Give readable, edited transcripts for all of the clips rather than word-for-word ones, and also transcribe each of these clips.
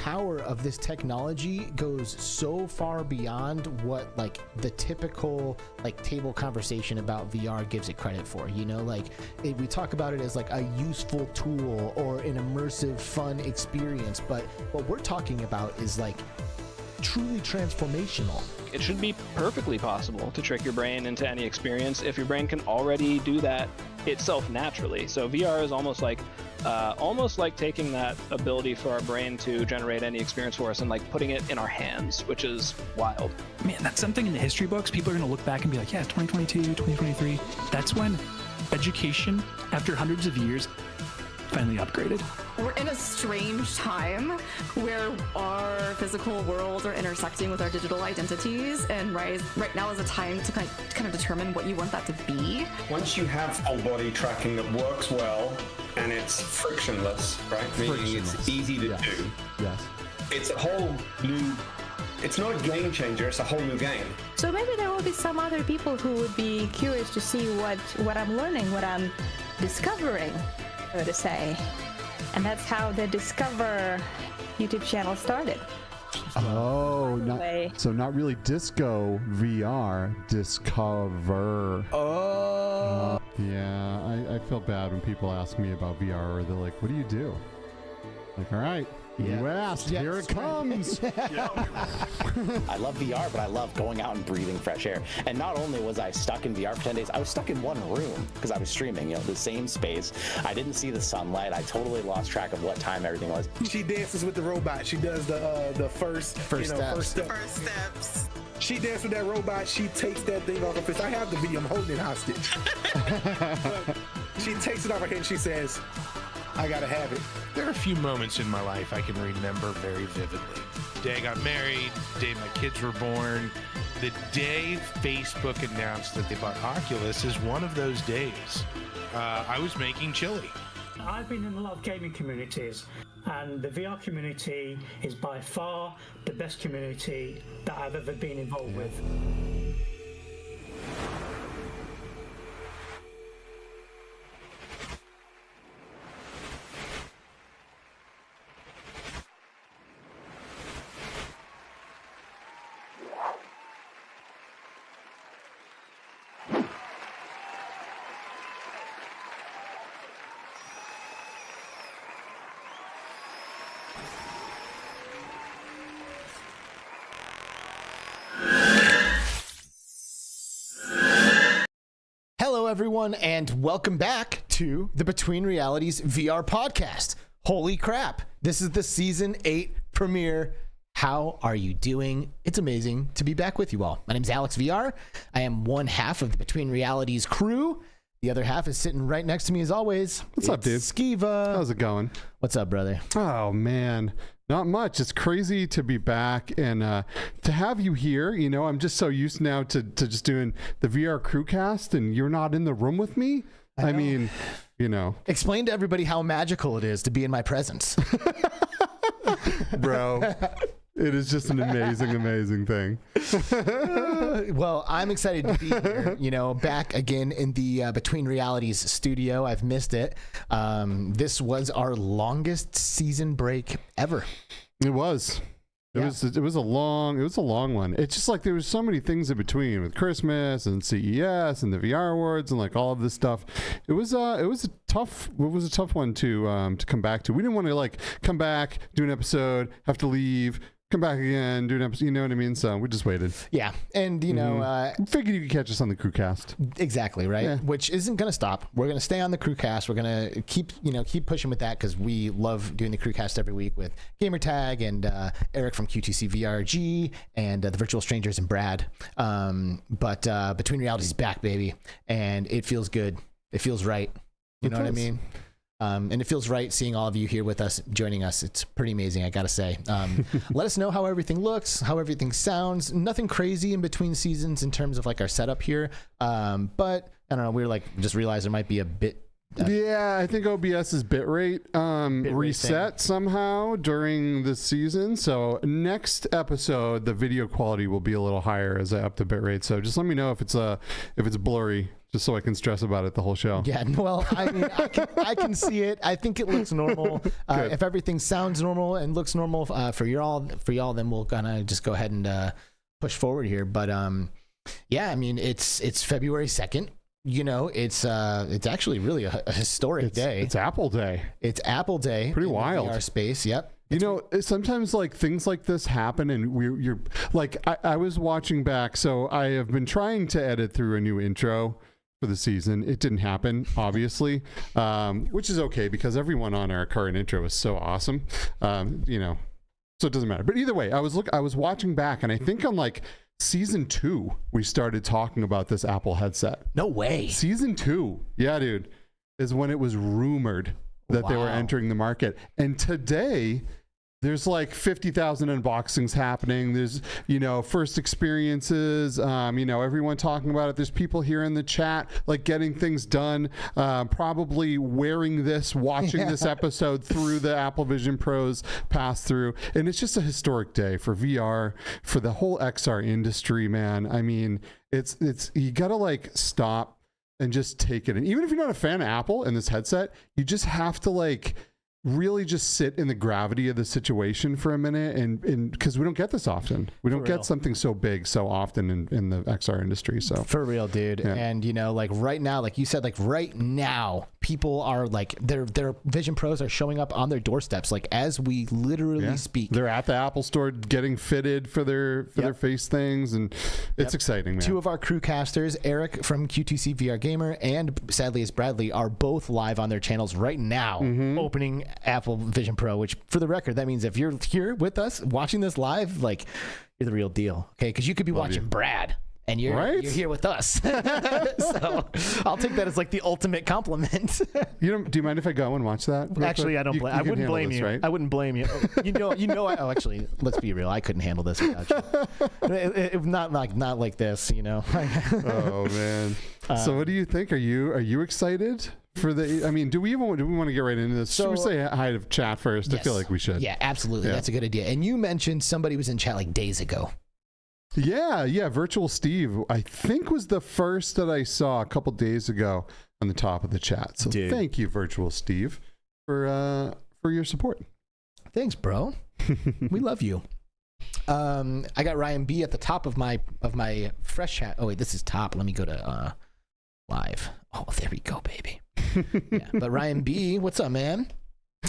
power of this technology goes so far beyond what like the typical like table conversation about VR gives it credit for. You know, like we talk about it as like a useful tool or an immersive, fun experience, but what we're talking about is like truly transformational. It should be perfectly possible to trick your brain into any experience if your brain can already do that itself naturally. So VR is almost like taking that ability for our brain to generate any experience for us and like putting it in our hands, which is wild. Man, that's something in the history books. People are going to look back and be like, yeah, 2022, 2023. That's when education, after hundreds of years, finally upgraded. We're in a strange time where our physical worlds are intersecting with our digital identities, and right now is a time to kind of determine what you want that to be. Once you have full body tracking that works well and it's frictionless, right? Meaning it's easy to do. Yes. It's a whole new, it's not a game changer, it's a whole new game. So maybe there will be some other people who would be curious to see what I'm learning, what I'm discovering, so to say. And that's how the Discover YouTube channel started. Oh, not really disco VR, Discover. Oh. Yeah, I feel bad when people ask me about VR, or they're like, what do you do? Like, all right, you asked, here it comes. I love VR, but I love going out and breathing fresh air. And not only was I stuck in VR for 10 days, I was stuck in one room because I was streaming, the same space. I didn't see the sunlight. I totally lost track of what time everything was. She dances with the robot. She does the first steps. She dances with that robot. She takes that thing off her face. I have the video. I'm holding it hostage. She takes it off her head and she says, I gotta have it. There are a few moments in my life I can remember very vividly. The day I got married, the day my kids were born, the day Facebook announced that they bought Oculus is one of those days. I was making chili. I've been in a lot of gaming communities, and the VR community is by far the best community that I've ever been involved with. Hello, everyone, and welcome back to the Between Realities VR podcast. Holy crap. This is the season 8 premiere. How are you doing? It's amazing to be back with you all. My name is Alex VR. I am one half of the Between Realities crew. The other half is sitting right next to me as always. What's up, dude? Skeeva. How's it going? What's up, brother? Oh, man. Not much. It's crazy to be back and to have you here. I'm just so used now to just doing the VR crewcast, and you're not in the room with me. I mean, Explain to everybody how magical it is to be in my presence. Bro. It is just an amazing thing. Well, I'm excited to be here, back again in the Between Realities studio. I've missed it. This was our longest season break ever. It was. It was a long one. It's just like there was so many things in between with Christmas and CES and the VR awards and like all of this stuff. It was a tough one to come back to. We didn't want to like come back, do an episode, have to leave, come back again, do an episode, you know what I mean? So we just waited. Yeah. And, figured you could catch us on the crewcast. Exactly, right? Yeah. Which isn't going to stop. We're going to stay on the crewcast. We're going to keep pushing with that because we love doing the crewcast every week with Gamertag and Eric from Q2C VR and the Virtual Strangers and Brad. But Between Realities is back, baby. And it feels good. It feels right. You know what I mean? And it feels right seeing all of you here with us, joining us. It's pretty amazing, I gotta say. Let us know how everything looks, how everything sounds. Nothing crazy in between seasons in terms of like our setup here. But I don't know, we just realized there might be a bit. Yeah, I think OBS's bitrate reset somehow during the season. So next episode, the video quality will be a little higher as I up the bitrate. So just let me know if it's blurry. just so I can stress about it the whole show. Yeah, well, I mean, I can see it. I think it looks normal. If everything sounds normal and looks normal for y'all, then we'll kind of just go ahead and push forward here. But yeah, I mean, it's February 2nd. You know, it's actually really a historic day. It's Apple Day. It's Apple Day. Pretty wild. VR space. Yep. You know, sometimes like things like this happen, and you're like, I was watching back, so I have been trying to edit through a new intro for the season. It didn't happen, obviously, which is okay because everyone on our current intro is so awesome. You know, so it doesn't matter. But either way, I was watching back, and I think on like season 2 we started talking about this Apple headset. No way. Season 2, yeah, dude, is when it was rumored that they were entering the market, and today there's like 50,000 unboxings happening. There's, you know, first experiences, you know, everyone talking about it. There's people here in the chat, like getting things done, probably wearing this, watching this episode through the Apple Vision Pro's pass through. And it's just a historic day for VR, for the whole XR industry, man. I mean, it's you got to like stop and just take it. And even if you're not a fan of Apple and this headset, you just have to like really just sit in the gravity of the situation for a minute, and because we don't get this often. We don't get something so big so often in the XR industry. So for real, dude. Yeah. And you know, like right now, like you said, like right now, people are like their Vision Pros are showing up on their doorsteps, like as we literally speak. They're at the Apple store getting fitted for their face things, and it's exciting, man. 2 of our crew casters, Eric from Q2C VR Gamer and sadly is Bradley, are both live on their channels right now, opening Apple Vision Pro, which for the record, that means if you're here with us watching this live, like you're the real deal. Okay. Because you could be watching Brad and you're here with us. So I'll take that as like the ultimate compliment. Do you mind if I go and watch that? Actually, I don't blame. I wouldn't blame you. Right? I wouldn't blame you. You know. Actually, let's be real. I couldn't handle this without you. Not like this. You know. Oh man. So what do you think? Are you excited for the? I mean, do we want to get right into this? Should we say hi to chat first? Yes. I feel like we should. Yeah, absolutely. Yeah. That's a good idea. And you mentioned somebody was in chat like days ago. Yeah. Virtual Steve, I think, was the first that I saw a couple days ago on the top of the chat. So thank you, Virtual Steve, for your support. Thanks, bro. We love you. I got Ryan B at the top of my fresh chat. Oh wait, this is top. Let me go to live. Oh, there we go, baby. Yeah, but Ryan B, what's up, man?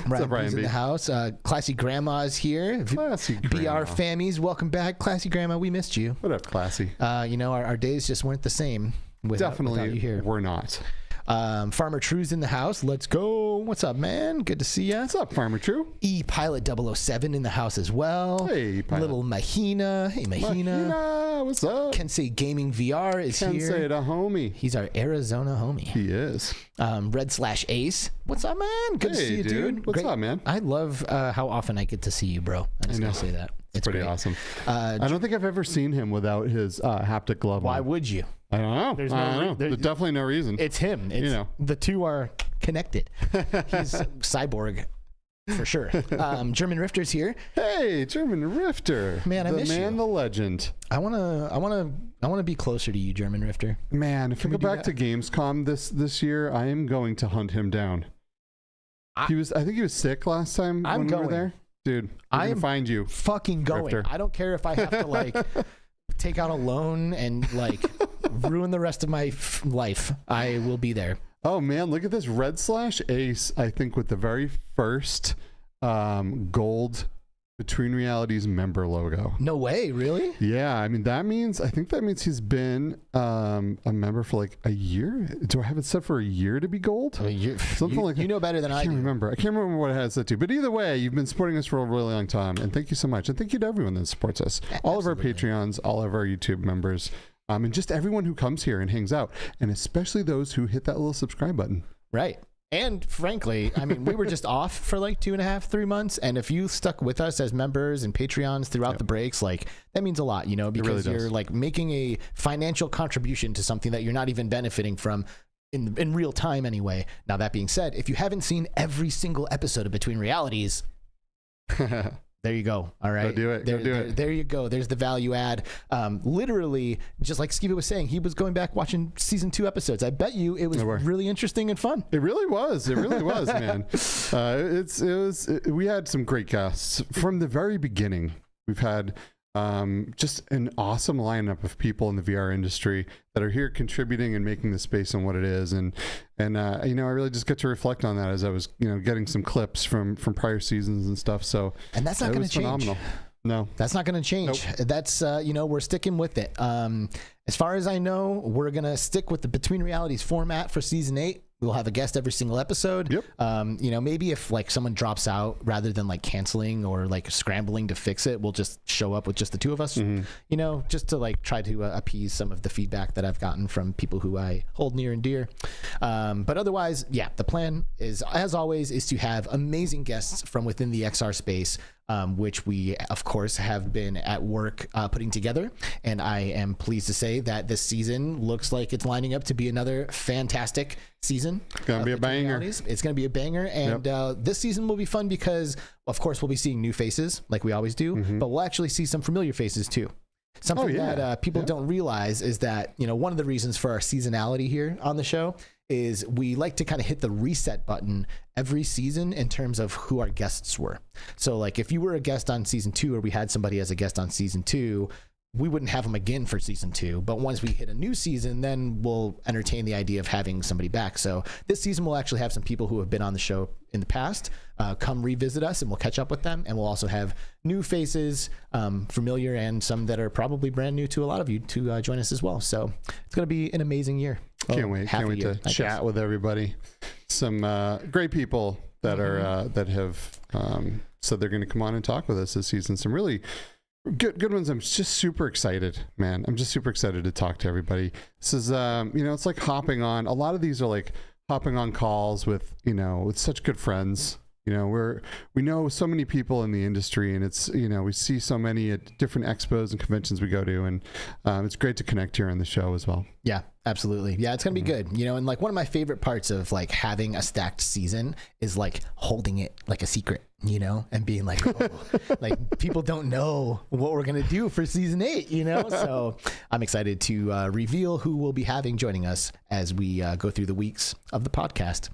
What's up, Ryan B's B? In the house. Classy Grandma is here. Classy Grandma. BR Fammies, welcome back. Classy Grandma, we missed you. What up, Classy? You know, our days just weren't the same without you here. We're not. Farmer True's in the house. Let's go. What's up, man? Good to see ya. What's up, Farmer True? Pilot 007 in the house as well. Hey, Pilot. Little Mahina. Hey, Mahina. What's up? Kensei Gaming VR is here. Kensei the homie. He's our Arizona homie. He is. Red/Ace. What's up, man? Good to see you, dude. What's up, man? I love how often I get to see you, bro. I just gotta say that. It's pretty awesome. I don't think I've ever seen him without his haptic glove. Why would you? I don't know. There's definitely no reason. It's him. It's, the two are connected. He's cyborg for sure. German Rifter's here. Hey, German Rifter. Man, I miss you. The legend. I wanna be closer to you, German Rifter. Man, if we go back to Gamescom this year, I am going to hunt him down. I think he was sick last time when we were there. Dude, I'm gonna find you. Fucking going. Rifter. I don't care if I have to like take out a loan and like ruin the rest of my life. I will be there. Oh man, look at this Red/Ace. I think with the very first gold Between Realities member logo. No way, really? Yeah, I mean I think that means he's been a member for like a year. Do I have it set for a year to be gold? Something like that. You know better than I do. I can't remember what it has set to. But either way, you've been supporting us for a really long time, and thank you so much. And thank you to everyone that supports us. All of our Patreons, all of our YouTube members, and just everyone who comes here and hangs out, and especially those who hit that little subscribe button. Right. And frankly, I mean, we were just off for like 2.5, 3 months. And if you stuck with us as members and Patreons throughout the breaks, like that means a lot, because you're like making a financial contribution to something that you're not even benefiting from in real time anyway. Now, that being said, if you haven't seen every single episode of Between Realities, There you go. All right. Go do it. Go do it. There you go. There's the value add. Literally, just like Skeeva was saying, he was going back watching season 2 episodes. I bet you it was really interesting and fun. It really was. It really was, man. We had some great guests from the very beginning. We've had just an awesome lineup of people in the VR industry that are here contributing and making the space and what it is. And I really just get to reflect on that as I was, getting some clips from prior seasons and stuff. So, and that's not going to change. Phenomenal. No, that's not going to change. Nope. That's, we're sticking with it. As far as I know, we're going to stick with the Between Realities format for season 8. We'll have a guest every single episode. Yep. Maybe if like someone drops out, rather than like canceling or like scrambling to fix it, we'll just show up with just the 2 of us, just to like try to appease some of the feedback that I've gotten from people who I hold near and dear. But otherwise, the plan is, as always, is to have amazing guests from within the XR space, which we, of course, have been at work putting together. And I am pleased to say that this season looks like it's lining up to be another fantastic season. It's going to be a banger. It's going to be a banger. And this season will be fun because, of course, we'll be seeing new faces like we always do, but we'll actually see some familiar faces too. Something that people don't realize is that, one of the reasons for our seasonality here on the show is we like to kind of hit the reset button every season in terms of who our guests were. So like if you were a guest on season 2 or we had somebody as a guest on season 2, we wouldn't have them again for season 2. But once we hit a new season, then we'll entertain the idea of having somebody back. So this season we'll actually have some people who have been on the show in the past come revisit us, and we'll catch up with them. And we'll also have new faces, familiar, and some that are probably brand new to a lot of you to join us as well. So it's going to be an amazing year. Can't wait to chat with everybody. Some great people that are that have said they're going to come on and talk with us this season. Some really good ones. I'm just super excited, man. I'm just super excited to talk to everybody. This is it's like hopping on. A lot of these are like hopping on calls with with such good friends. We know so many people in the industry, and it's we see so many at different expos and conventions we go to, and it's great to connect here on the show as well. Yeah, absolutely. Yeah, it's gonna be good. And like one of my favorite parts of like having a stacked season is like holding it like a secret, and being like, like people don't know what we're gonna do for season 8, So I'm excited to reveal who we'll be having joining us as we go through the weeks of the podcast.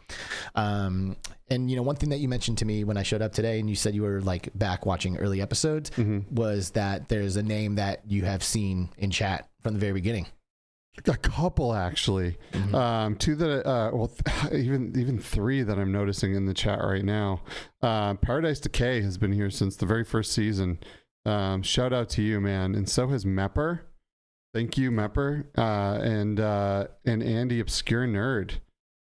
And one thing that you mentioned to me when I showed up today, and you said you were like back watching early episodes, was that there's a name that you have seen in chat from the very beginning. A couple actually, 2 that even 3 that I'm noticing in the chat right now. Paradise Decay has been here since the very first season. Shout out to you, man, and so has MickeyBerr. Thank you, MickeyBerr, and Andy Obscure Nerd.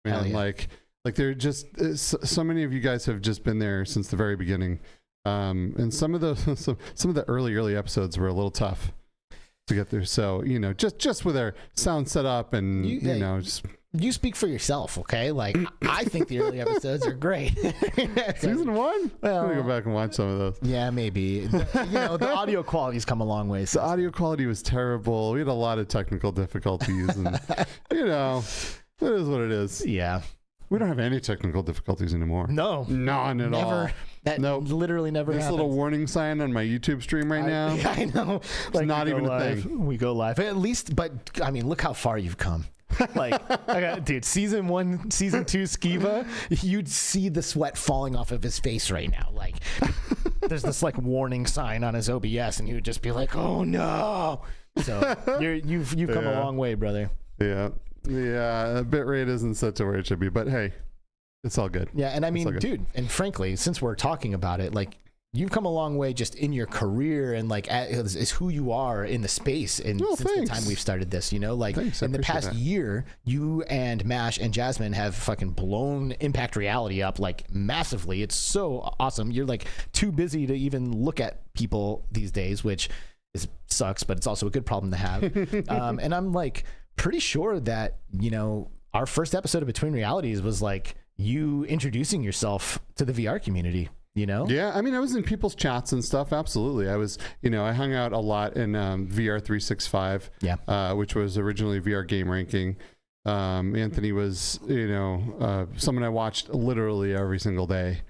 Man, like they're just so many of you guys have just been there since the very beginning, and some of the early episodes were a little tough to get through. So just with our sound set up and you speak for yourself, okay? Like I think the early episodes are great. Season 1? Well, I'm gonna go back and watch some of those. Yeah, maybe. The audio quality's come a long way. The audio quality was terrible. We had a lot of technical difficulties, and it is what it is. Yeah. We don't have any technical difficulties anymore. No. None at all. That literally never happens. This little warning sign on my YouTube stream right now. I know. It's not even a thing. We go live. At least, but I mean, look how far you've come. Dude, season 1, season 2 Skeeva, you'd see the sweat falling off of his face right now. Like, there's this like warning sign on his OBS, and he would just be like, "Oh no!" So you've come a long way, brother. Yeah. Yeah, bitrate isn't set to where it should be, but hey, it's all good. Yeah, and I mean, dude, and frankly, since we're talking about it, like you've come a long way just in your career and like is who you are in the space. And since the time we've started this, like in the past year, you and Mash and Jasmine have fucking blown Impact Reality up like massively. It's so awesome. You're like too busy to even look at people these days, which sucks, but it's also a good problem to have. And I'm like pretty sure that our first episode of Between Realities was like you introducing yourself to the VR community. Yeah, I mean, I was in people's chats and stuff. Absolutely. I was, I hung out a lot in VR 365, which was originally VR Game Ranking. Anthony was, someone I watched literally every single day.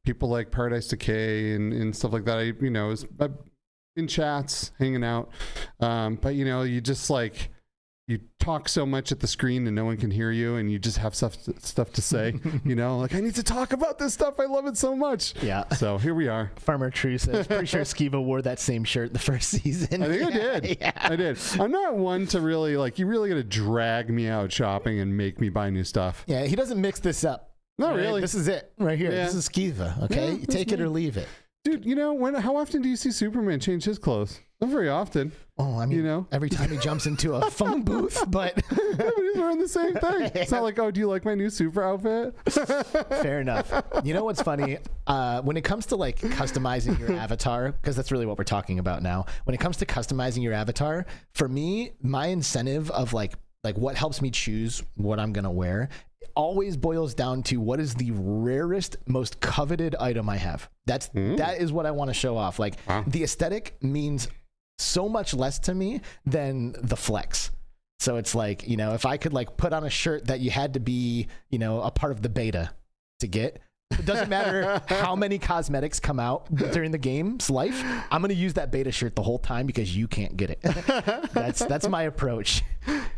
people like Paradise Decay and stuff like that. I was in chats, hanging out. But you just like, you talk so much at the screen and no one can hear you, and you just have stuff to say, like, I need to talk about this stuff. I love it so much. Yeah. So here we are. Farmer True says, pretty sure Skeeva wore that same shirt the first season. I think I did. Yeah. I did. I'm not one to really, like, you really got to drag me out shopping and make me buy new stuff. Yeah, he doesn't mix this up. Not really. This is it right here. Yeah. This is Skeeva, okay? Yeah, Take it or leave it. Dude, how often do you see Superman change his clothes? Not very often. Oh, I mean, every time he jumps into a phone booth, but... yeah, but he's wearing the same thing. It's not like, oh, do you like my new super outfit? Fair enough. You know what's funny? When it comes to like customizing your avatar, because that's really what we're talking about now. When it comes to customizing your avatar, for me, my incentive of like what helps me choose what I'm going to wear always boils down to what is the rarest, most coveted item I have. That is what I want to show off. Like the aesthetic means so much less to me than the flex. So it's like, if I could like put on a shirt that you had to be, a part of the beta to get, it doesn't matter how many cosmetics come out during the game's life, I'm going to use that beta shirt the whole time because you can't get it. That's my approach.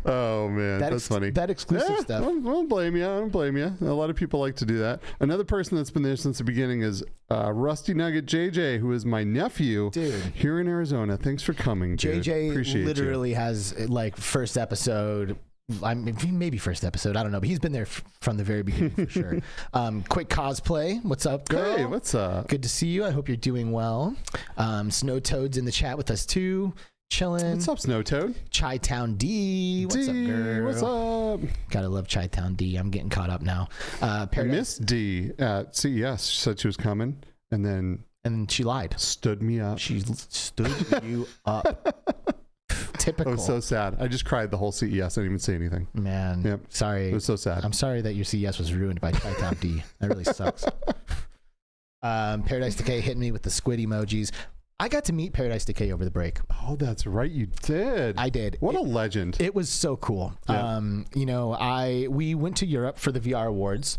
Oh man, that's funny. That exclusive stuff. I don't blame you. I don't blame you. A lot of people like to do that. Another person that's been there since the beginning is Rusty Nugget JJ, who is my nephew here in Arizona. Thanks for coming, dude. JJ Appreciate literally has like first episode. Maybe first episode, I don't know, but he's been there from the very beginning for sure. Quick cosplay, what's up, girl? Hey, what's up? Good to see you. I hope you're doing well. Snow Toad's in the chat with us too, chilling. What's up, Snow Toad? Chi-Town D, what's up, girl? What's up? Gotta love Chi-Town D. I'm getting caught up now. Miss D at CES said she was coming, and then she lied. Stood me up. She stood you up. Typical. I was so sad. I just cried the whole CES. I didn't even say anything. Man, yep. Sorry. It was so sad. I'm sorry that your CES was ruined by Chi-Town D. That really sucks. Paradise Decay hitting me with the squid emojis. I got to meet Paradise Decay over the break. Oh, that's right. You did. I did. What a legend. It was so cool. Yeah. We went to Europe for the VR Awards.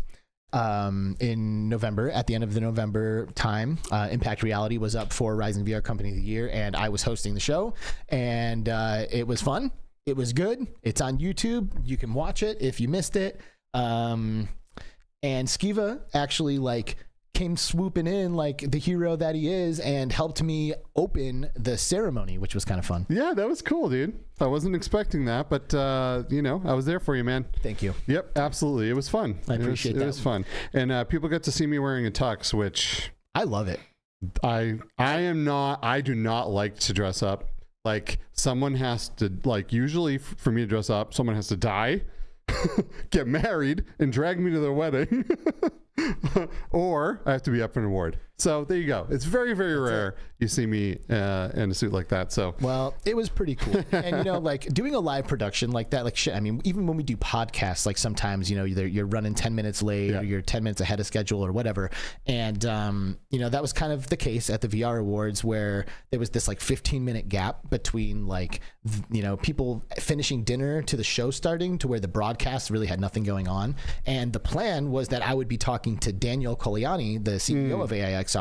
In November, at the end of the November time, Impact Reality was up for Rising VR Company of the Year, and I was hosting the show, and it was fun. It was good. It's on YouTube. You can watch it if you missed it. And Skeeva actually came swooping in like the hero that he is and helped me open the ceremony, which was kind of fun. Yeah, that was cool, dude. I wasn't expecting that, but I was there for you, man. Thank you. Yep, absolutely. It was fun. I appreciate that. It was fun. And people got to see me wearing a tux, which I love it. I do not like to dress up. Like someone has to, usually for me to dress up, someone has to die, get married, and drag me to their wedding. Or I have to be up for an award. So there you go. It's very, very rare you see me in a suit like that. So it was pretty cool. And doing a live production like that, shit. I mean, even when we do podcasts, sometimes you're running 10 minutes late, or you're 10 minutes ahead of schedule, or whatever. And that was kind of the case at the VR Awards, where there was this 15-minute gap between people finishing dinner to the show starting, to where the broadcast really had nothing going on. And the plan was that I would be talking to Daniel Coliani, the CEO of AIXR,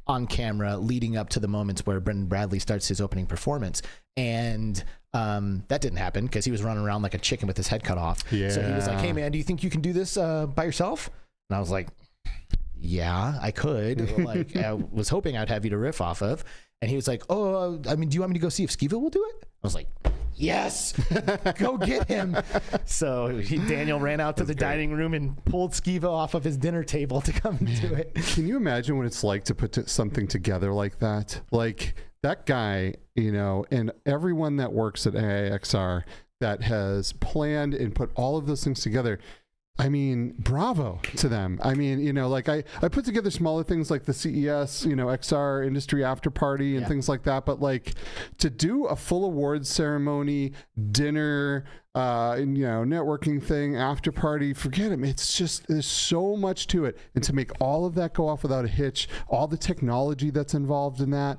on camera leading up to the moments where Brendan Bradley starts his opening performance. And that didn't happen because he was running around like a chicken with his head cut off. Yeah. So he was like, hey, man, do you think you can do this by yourself? And I was like, yeah, I could. I was hoping I'd have you to riff off of. And he was like, oh, do you want me to go see if Skeeva will do it? I was like, yes, go get him. So Daniel ran out to the dining room and pulled Skeeva off of his dinner table to come and do it. Can you imagine what it's like to put something together like that? Like that guy, and everyone that works at AIXR that has planned and put all of those things together. I mean, bravo to them. I mean, I put together smaller things like the CES, XR industry after party and things like that. But to do a full awards ceremony, dinner, networking thing, after party, forget it. It's just, there's so much to it. And to make all of that go off without a hitch, all the technology that's involved in that.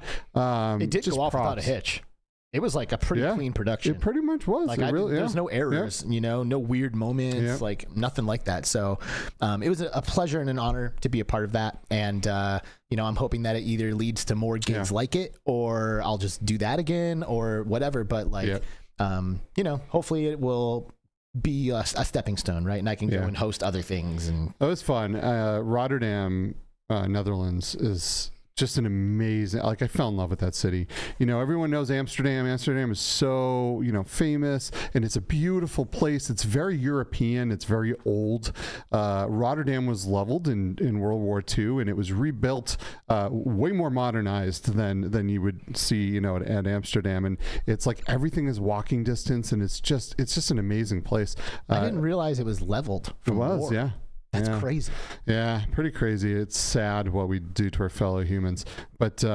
It did go off without a hitch. it was like a pretty clean production. It pretty much was. Like there's no errors, no weird moments, like nothing like that. So it was a pleasure and an honor to be a part of that. And I'm hoping that it either leads to more gigs like it, or I'll just do that again, or whatever. But like, hopefully it will be a stepping stone, right? And I can go and host other things. And it was fun. Rotterdam, Netherlands is just an amazing, like I fell in love with that city. Everyone knows Amsterdam. Amsterdam is so, famous, and it's a beautiful place. It's very European. It's very old. Rotterdam was leveled in World War II, and it was rebuilt way more modernized than you would see, at Amsterdam. And it's like everything is walking distance, and it's just an amazing place. I didn't realize it was leveled from war. Yeah. That's crazy. Yeah, pretty crazy. It's sad what we do to our fellow humans. But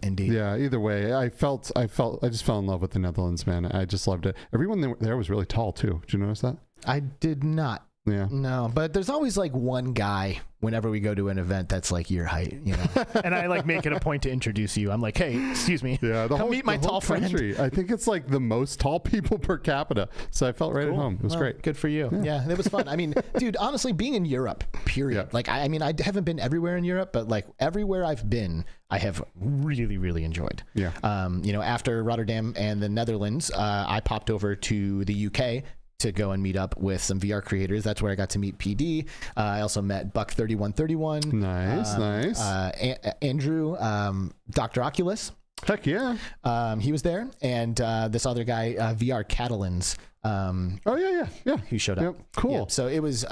indeed. Yeah, either way, I just fell in love with the Netherlands, man. I just loved it. Everyone there was really tall too. Did you notice that? I did not. Yeah. No, but there's always like one guy whenever we go to an event that's like your height, and I like make it a point to introduce you. I'm like, hey, excuse me. Yeah, come meet my tall friend. I think it's like the most tall people per capita. So I felt right at home. It was great. Good for you. Yeah, it was fun. I mean, dude, honestly, being in Europe, period. Like, I mean, I haven't been everywhere in Europe, but like everywhere I've been, I have really, really enjoyed. Yeah. After Rotterdam and the Netherlands, I popped over to the UK to go and meet up with some VR creators. That's where I got to meet PD. I also met Buck3131. Nice. Andrew, Dr. Oculus. Heck yeah. He was there. And this other guy, VR Catalans. Yeah. Who showed up. Yep. Cool. Yeah, so it was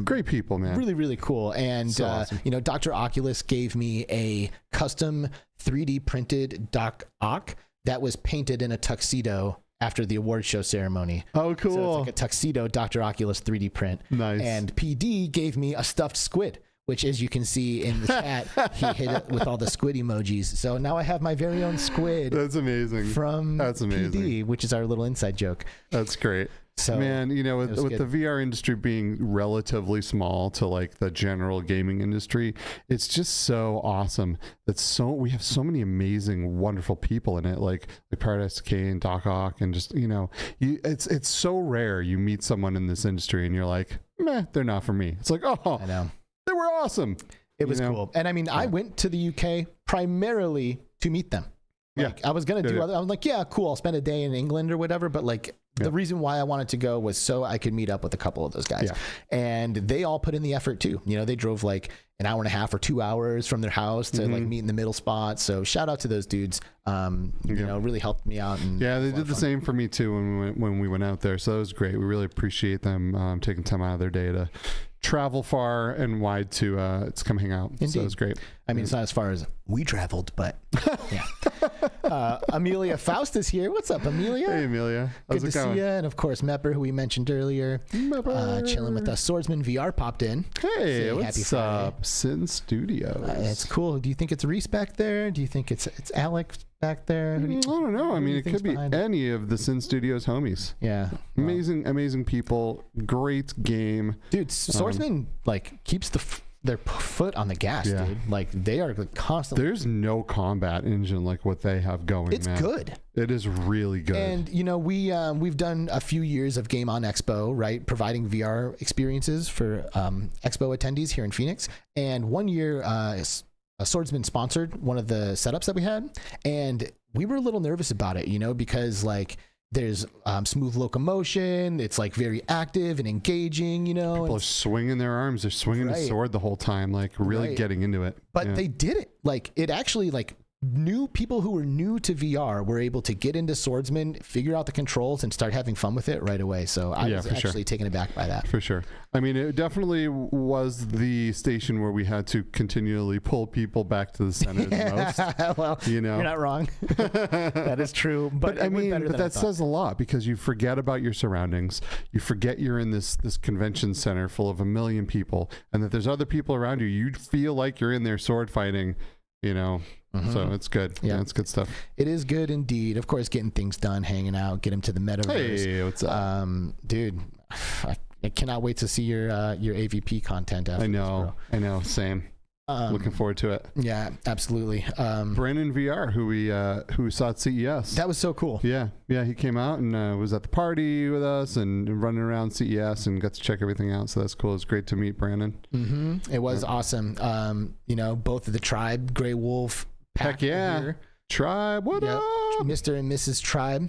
great people, man. Really, really cool. And so awesome. Dr. Oculus gave me a custom 3D printed Doc Ock that was painted in a tuxedo after the award show ceremony. Oh, cool. So it's like a tuxedo Dr. Oculus 3D print. Nice. And PD gave me a stuffed squid, which, as you can see in the chat, he hit it with all the squid emojis. So now I have my very own squid. That's amazing. That's amazing. PD, which is our little inside joke. That's great. So, man, with the VR industry being relatively small to like the general gaming industry, it's just so awesome that we have so many amazing, wonderful people in it, like Paradise K and Doc Ock, and just it's so rare you meet someone in this industry and you're like, meh, they're not for me. It's like, oh, I know, they were awesome. It was cool, and I mean, I went to the UK primarily to meet them. Like, I was gonna do other. I was like, yeah, cool. I'll spend a day in England or whatever. But like, the reason why I wanted to go was so I could meet up with a couple of those guys, and they all put in the effort too. They drove like an hour and a half or 2 hours from their house to like meet in the middle spot. So shout out to those dudes. Really helped me out. And they did the same for me too when we went out there. So it was great. We really appreciate them taking time out of their day to travel far and wide to come hang out. Indeed. So it was great. I mean, it's not as far as we traveled, but yeah. Amelia Faust is here. What's up, Amelia? Hey, Amelia. Good to see you. And of course, MickeyBerr, who we mentioned earlier, chilling with us. Swordsman VR popped in. Hey, what's up? Sin Studios. It's cool. Do you think it's Reese back there? Do you think it's Alex back there? I don't know. I mean, it could be any of the Sin Studios homies. Yeah. Amazing people. Great game. Dude, Swordsman keeps their foot on the gas, dude. Like, they are constantly. There's no combat engine like what they have going. It's good. It is really good. And we've done a few years of Game On Expo, right, providing VR experiences for Expo attendees here in Phoenix. And one year, Swordsman sponsored one of the setups that we had, and we were a little nervous about it, because like there's smooth locomotion. It's like very active and engaging, People are swinging their arms. They're swinging the sword the whole time, like really getting into it. But they did it. Like, it actually, like, new people who were new to VR were able to get into Swordsman, figure out the controls, and start having fun with it right away. So I was actually taken aback by that. For sure. I mean, it definitely was the station where we had to continually pull people back to the center the most. Well, you're not wrong. That is true. But I mean, that says a lot, because you forget about your surroundings. You forget you're in this convention center full of 1 million people, and that there's other people around you. You feel like you're in there sword fighting, So it's good. Yeah, it's good stuff. It is good indeed. Of course, getting things done, hanging out, get them to the metaverse. Hey, what's up? Dude, I cannot wait to see your AVP content after I know. Same. Looking forward to it. Yeah, absolutely. Brandon VR, who saw at CES. That was so cool. Yeah, he came out and was at the party with us and running around CES and got to check everything out. So that's cool. It's great to meet Brandon. Mm-hmm. It was awesome. Both of the Tribe, Grey Wolf. Heck yeah. Here. Tribe, what up? Mr. and Mrs. Tribe.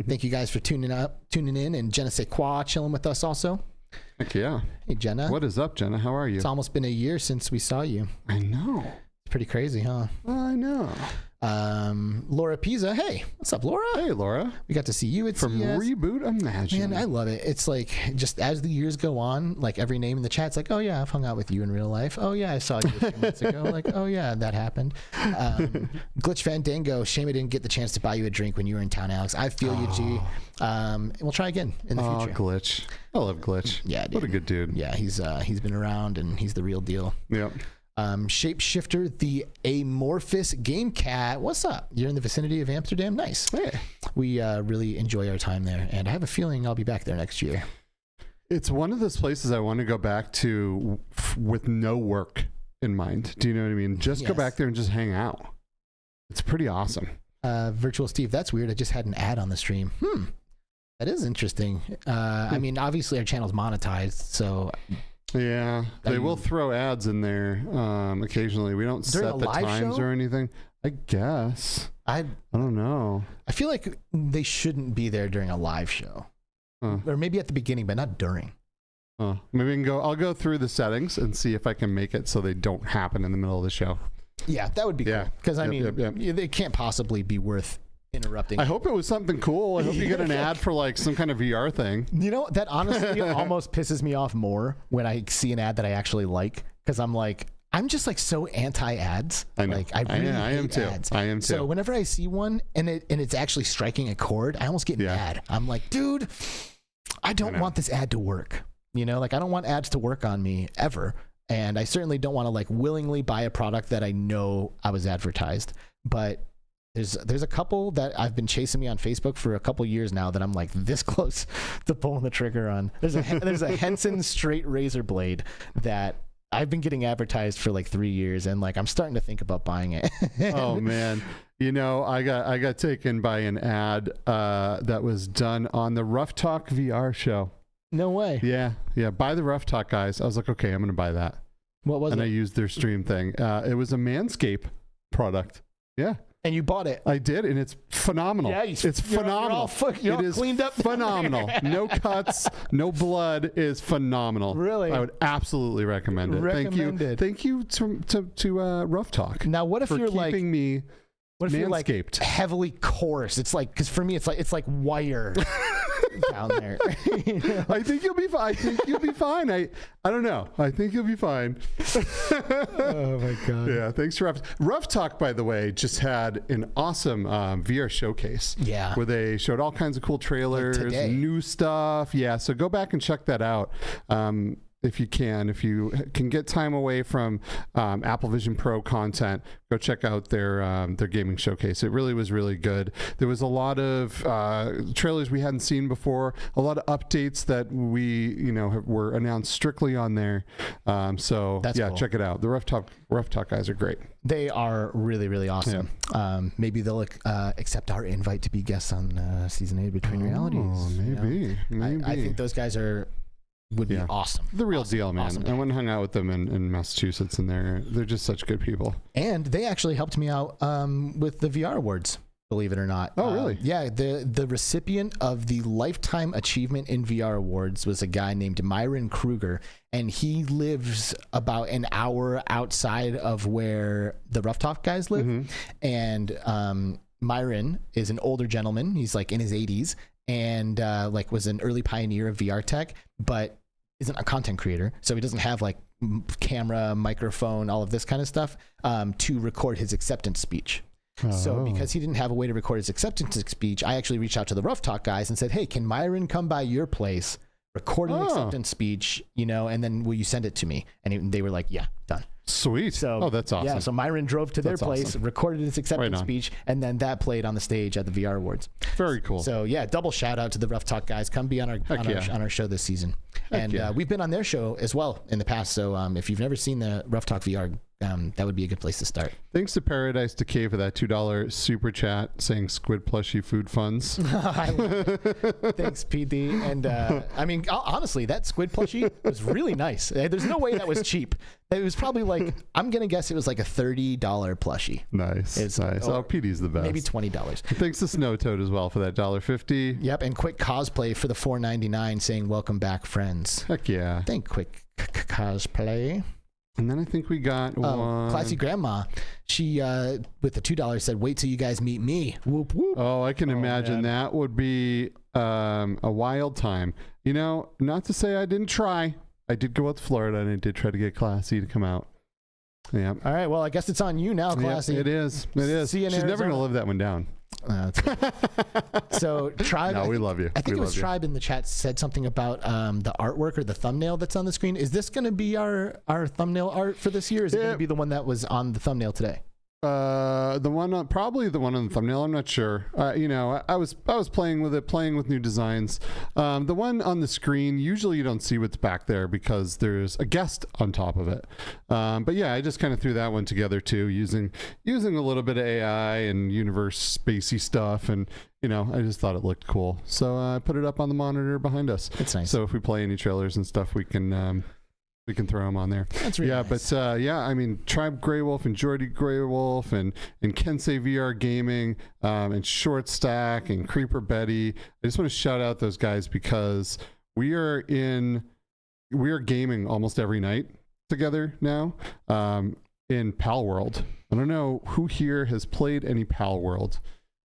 Thank you guys for tuning in, and Jenna Sequoia chilling with us also. Heck yeah. Hey, Jenna. What is up, Jenna? How are you? It's almost been a year since we saw you. I know. It's pretty crazy, huh? I know. Laura Pisa. Hey, what's up, Laura? Hey, Laura. We got to see you at From CES. Reboot Imagine. Man, I love it. It's like, just as the years go on, like every name in the chat's like, oh yeah, I've hung out with you in real life. Oh yeah, I saw you a few months ago. Like, oh yeah, that happened. Glitch Fandango, shame I didn't get the chance to buy you a drink when you were in town, Alex. I feel you, G. We'll try again in the future. Glitch. I love Glitch. Yeah, dude. What a good dude. Yeah, he's been around and he's the real deal. Yep. Shapeshifter, the amorphous game cat. What's up? You're in the vicinity of Amsterdam? Nice. Hey. We really enjoy our time there, and I have a feeling I'll be back there next year. It's one of those places I want to go back to with no work in mind. Do you know what I mean? Just go back there and just hang out. It's pretty awesome. Virtual Steve, that's weird. I just had an ad on the stream. That is interesting. I mean, obviously our channel's monetized, so... Yeah, they will throw ads in there occasionally. We don't set the times or anything. I guess. I don't know. I feel like they shouldn't be there during a live show. Or maybe at the beginning, but not during. Maybe we can go. I'll go through the settings and see if I can make it so they don't happen in the middle of the show. Yeah, that would be cool. Because, I mean, they can't possibly be worth interrupting. I hope it was something cool. I hope you get an ad for like some kind of VR thing. You know, that honestly almost pisses me off more when I see an ad that I actually like, because I'm just like so anti-ads. I know. Like I really hate ads. I am too. So whenever I see one and it's actually striking a chord, I almost get mad. I'm like, dude, I don't want this ad to work. You know, like I don't want ads to work on me ever. And I certainly don't want to like willingly buy a product that I know I was advertised. But there's a couple that I've been chasing me on Facebook for a couple years now that I'm like this close to pulling the trigger on. There's a Henson straight razor blade that I've been getting advertised for like 3 years, and like I'm starting to think about buying it. Oh man, you know, I got taken by an ad that was done on the Rough Talk VR show. No way. Yeah. Buy the Rough Talk guys. I was like, okay, I'm gonna buy that. What was it? And I used their stream thing. It was a Manscaped product. Yeah. And you bought it. I did, and it's phenomenal. Yeah, it's phenomenal. You're all cleaned up. Phenomenal. No cuts, no blood. Is phenomenal. Really? I would absolutely recommend it. Thank you to Rough Talk. Now, what if you're like keeping me? What if you're like heavily coarse? It's like, because for me, it's like wire down there. You know? I think you'll be fine. I don't know. I think you'll be fine. Oh my god. Yeah. Thanks for Rough Talk. By the way, just had an awesome VR showcase. Yeah. Where they showed all kinds of cool trailers, new stuff. Yeah. So go back and check that out. If you can get time away from Apple Vision Pro content, go check out their gaming showcase. It really was really good. There was a lot of trailers we hadn't seen before, a lot of updates that were announced strictly on there. So that's cool. Check it out. The Rough Talk guys are great. They are really, really awesome. Yeah. Maybe they'll accept our invite to be guests on season 8 Between Realities. Maybe. I think those guys would be awesome. The real deal, man. Awesome. I went and hung out with them in Massachusetts, and they're just such good people. And they actually helped me out with the VR awards, believe it or not. Oh, really? Yeah. The recipient of the Lifetime Achievement in VR Awards was a guy named Myron Kruger, and he lives about an hour outside of where the Rough Talk guys live. Mm-hmm. And Myron is an older gentleman. He's like in his 80s. And was an early pioneer of VR tech, but isn't a content creator, so he doesn't have like camera, microphone, all of this kind of stuff to record his acceptance speech. So because he didn't have a way to record his acceptance speech, I actually reached out to the Rough Talk guys and said, hey, can Myron come by your place, record an acceptance speech, and then will you send it to me? And they were like, yeah, done. Sweet. So, that's awesome. Yeah, so Myron drove to their place, recorded his acceptance speech, and then that played on the stage at the VR Awards. Very cool. So yeah, double shout out to the Rough Talk guys. Come be on our show this season. And we've been on their show as well in the past. So if you've never seen the Rough Talk VR that would be a good place to start. Thanks to Paradise Decay for that $2 super chat saying squid plushie food funds. Thanks, PD. And I mean, honestly, that squid plushie was really nice. There's no way that was cheap. It was probably like, I'm going to guess it was like a $30 plushie. Nice. Nice. Oh, PD's the best. Maybe $20. Thanks to Snow Toad as well for that $1.50. Yep. And Quick Cosplay for the $4.99 saying, welcome back, friends. Heck yeah. Thank Quick Cosplay. And then I think we got one. ClassyGrandma, she with the $2 said, wait till you guys meet me. Whoop, whoop. Oh, I can imagine that would be a wild time. You know, not to say I didn't try. I did go out to Florida and I did try to get Classy to come out. Yeah. All right. Well, I guess it's on you now, Classy. Yeah, it is. It is. See you in She's never Arizona. going to live that one down. So Tribe. No, we love you. I think we it was love Tribe in the chat said something about the artwork or the thumbnail that's on the screen. Is this going to be our thumbnail art for this year? Or is it going to be the one that was on the thumbnail today? The one probably the one on the thumbnail. I'm not sure. You know, I was playing with it, playing with new designs. The one on the screen, usually you don't see what's back there because there's a guest on top of it. But yeah, I just kind of threw that one together too, using a little bit of AI and universe spacey stuff, and you know, I just thought it looked cool, so I put it up on the monitor behind us. It's nice. So if we play any trailers and stuff, we can throw them on there. That's really nice. But yeah, I mean, Tribe Grey Wolf and Jordy Grey Wolf and Kensei VR Gaming and Short Stack and Creeper Betty. I just want to shout out those guys because we are gaming almost every night together now in Palworld. I don't know who here has played any Palworld,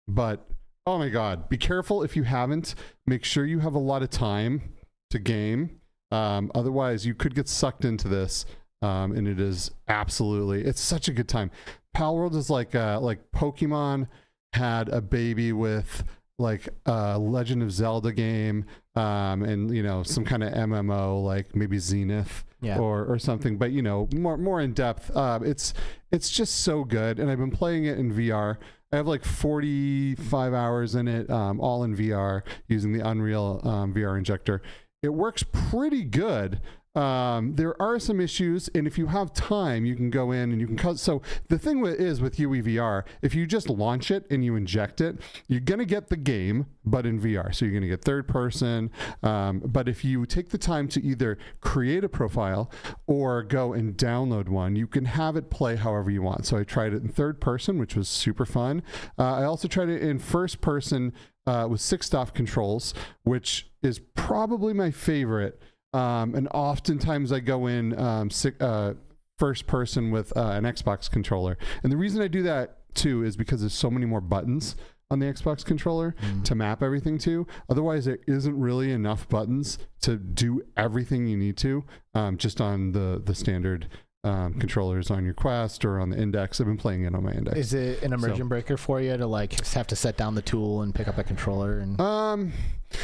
but oh my God, be careful if you haven't. Make sure you have a lot of time to game. Otherwise you could get sucked into this, and it is it's such a good time. Palworld is like Pokemon had a baby with like a Legend of Zelda game, and you know, some kind of MMO like maybe Zenith or something, but you know, more in depth. It's just so good, and I've been playing it in VR. I have like 45 hours in it, all in VR using the Unreal VR injector. It works pretty good. There are some issues, and if you have time, you can go in and you can cut. So the thing is with UEVR, if you just launch it and you inject it, you're going to get the game, but in VR. So you're going to get third person. But if you take the time to either create a profile or go and download one, you can have it play however you want. So I tried it in third person, which was super fun. I also tried it in first person with 6-stop controls, which is probably my favorite. And oftentimes I go in first person with an Xbox controller. And the reason I do that too is because there's so many more buttons on the Xbox controller to map everything to. Otherwise, there isn't really enough buttons to do everything you need to just on the standard controllers on your Quest or on the Index. I've been playing it on my Index. Is it an immersion breaker for you to like just have to set down the tool and pick up a controller? And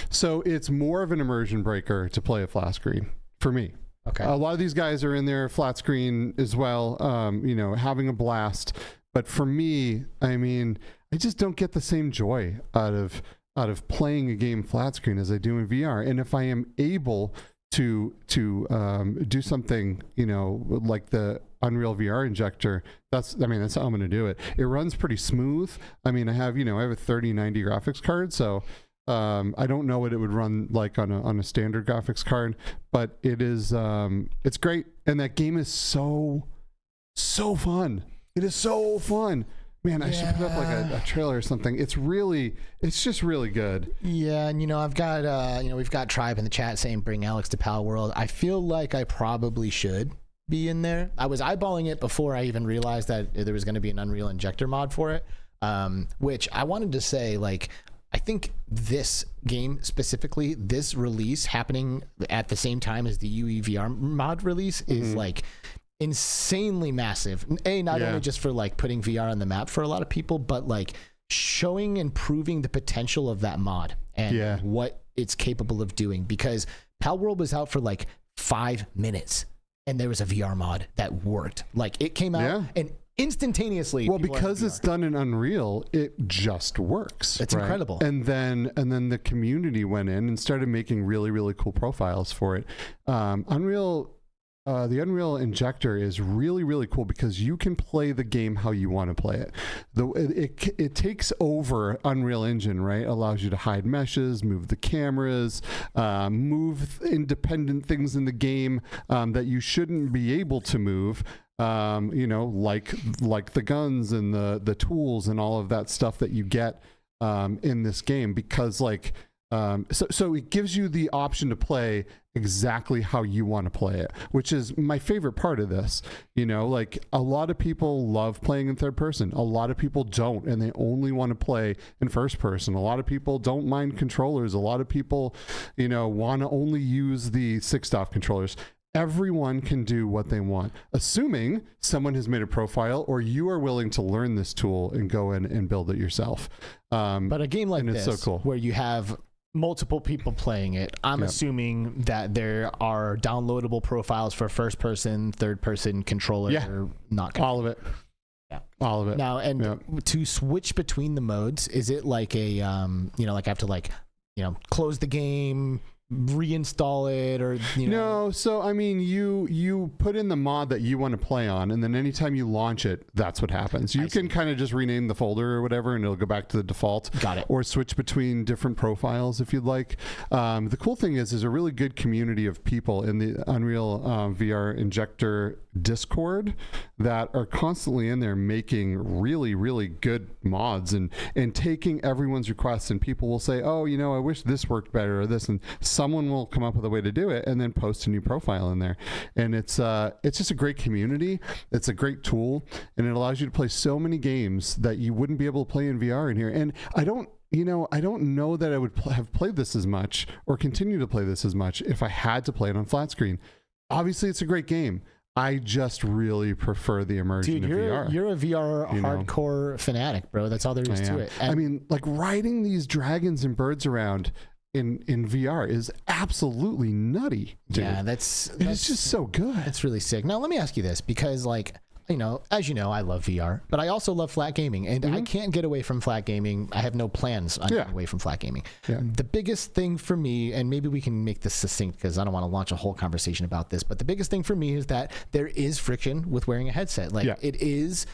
so it's more of an immersion breaker to play a flat screen for me. Okay. A lot of these guys are in there flat screen as well, you know, having a blast. But for me, I mean, I just don't get the same joy out of playing a game flat screen as I do in VR. And if I am able to do something, you know, like the Unreal VR injector, that's how I'm going to do it. It runs pretty smooth. I mean, I have a 3090 graphics card, so I don't know what it would run like on a standard graphics card, but it is it's great, and that game is so fun. It is so fun. Man, I should put up like a trailer or something. It's just really good. Yeah, and I've got we've got Tribe in the chat saying bring Alex to Palworld. I feel like I probably should be in there. I was eyeballing it before I even realized that there was going to be an Unreal Injector mod for it, which I wanted to say, like, I think this game specifically, this release happening at the same time as the UE VR mod release is like insanely massive. Not only just for like putting VR on the map for a lot of people, but like showing and proving the potential of that mod and what it's capable of doing, because Palworld was out for like 5 minutes and there was a VR mod that worked. Like, it came out and instantaneously. Well, because it's done in Unreal, it just works. It's incredible. And then the community went in and started making really, really cool profiles for it. Unreal the Unreal Injector is really, really cool because you can play the game how you want to play it. It takes over Unreal Engine, right? Allows you to hide meshes, move the cameras, move independent things in the game that you shouldn't be able to move. Like the guns and the tools and all of that stuff that you get in this game, because so it gives you the option to play exactly how you want to play it, which is my favorite part of this. Like a lot of people love playing in third person. A lot of people don't, and they only want to play in first person. A lot of people don't mind controllers. A lot of people, want to only use the 6-stop controllers. Everyone can do what they want, assuming someone has made a profile or you are willing to learn this tool and go in and build it yourself. But a game like this, so cool, where you have multiple people playing it, I'm assuming that there are downloadable profiles for first person, third person controller, not all of it. Yeah, all of it. Now, and to switch between the modes, is it like a like I have to close the game, reinstall it, or No, so I mean you put in the mod that you want to play on, and then anytime you launch it, that's what happens. You can kind of just rename the folder or whatever, and it'll go back to the default. Got it. Or switch between different profiles if you'd like. The cool thing is there's a really good community of people in the Unreal VR Injector Discord that are constantly in there making really, really good mods and taking everyone's requests, and people will say, oh, I wish this worked better or this, and someone will come up with a way to do it and then post a new profile in there. And it's just a great community. It's a great tool, and it allows you to play so many games that you wouldn't be able to play in VR in here. And I don't know that I would have played this as much or continue to play this as much if I had to play it on flat screen. Obviously, it's a great game. I just really prefer the immersion of VR. You're a VR hardcore fanatic, bro. That's all there is to it. I mean, like riding these dragons and birds around in VR is absolutely nutty, dude. Yeah, it's just so good. It's really sick. Now, let me ask you this, because as you know, I love VR, but I also love flat gaming, and I can't get away from flat gaming. I have no plans on getting away from flat gaming. The biggest thing for me, and maybe we can make this succinct because I don't want to launch a whole conversation about this, but the biggest thing for me is that there is friction with wearing a headset. It is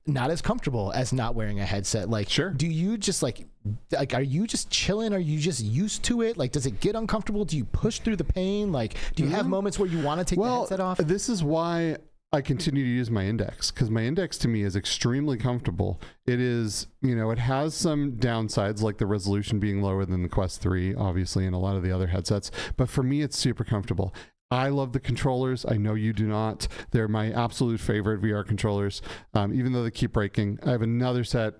not as comfortable as not wearing a headset. Do you just are you just chilling? Are you just used to it? Does it get uncomfortable? Do you push through the pain? Do you have moments where you want to take the headset off? This is why I continue to use my Index, because my Index to me is extremely comfortable. It is, it has some downsides, like the resolution being lower than the Quest 3, obviously, and a lot of the other headsets. But for me, it's super comfortable. I love the controllers. I know you do not. They're my absolute favorite VR controllers, even though they keep breaking. I have another set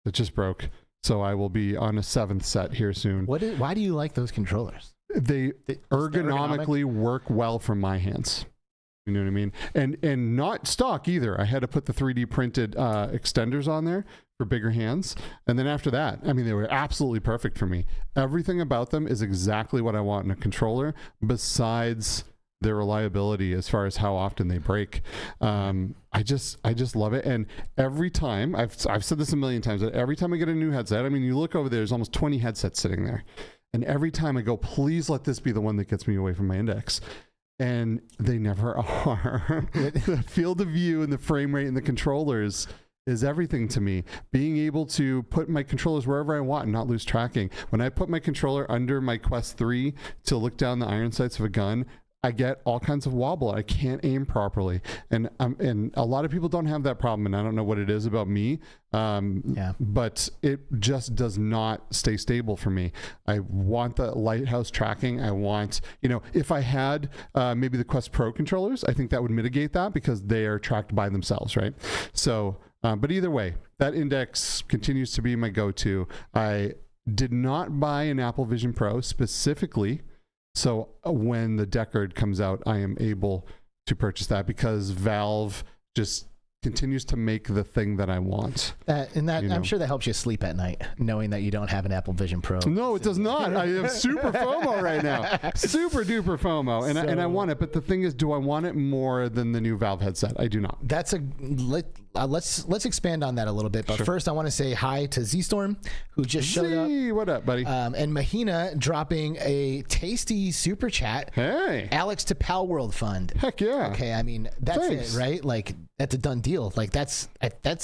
that just broke, so I will be on a 7th set here soon. Why do you like those controllers? They ergonomically work well from my hands. You know what I mean? And not stock either. I had to put the 3D printed extenders on there for bigger hands. And then after that, I mean, they were absolutely perfect for me. Everything about them is exactly what I want in a controller, besides their reliability as far as how often they break. I just love it. And every time, I've said this a million times, that every time I get a new headset, I mean, you look over there's almost 20 headsets sitting there. And every time I go, please let this be the one that gets me away from my Index. And they never are. The field of view and the frame rate and the controllers is everything to me. Being able to put my controllers wherever I want and not lose tracking. When I put my controller under my Quest 3 to look down the iron sights of a gun, I get all kinds of wobble. I can't aim properly. And a lot of people don't have that problem, and I don't know what it is about me. But it just does not stay stable for me. I want the lighthouse tracking. I want, if I had maybe the Quest Pro controllers, I think that would mitigate that because they are tracked by themselves, right? So, but either way, that Index continues to be my go-to. I did not buy an Apple Vision Pro specifically, so when the Deckard comes out, I am able to purchase that because Valve just continues to make the thing that I want. I'm sure that helps you sleep at night, knowing that you don't have an Apple Vision Pro. No, it does not. I have super FOMO right now. Super duper FOMO. And I want it. But the thing is, do I want it more than the new Valve headset? I do not. Let's expand on that a little bit. But first, I want to say hi to Z-Storm, who just showed up. What up, buddy? And Mahina dropping a tasty super chat. Hey. Alex to Palworld Fund. Heck yeah. Okay, I mean, that's it, right? Like, that's a done deal. Like, that's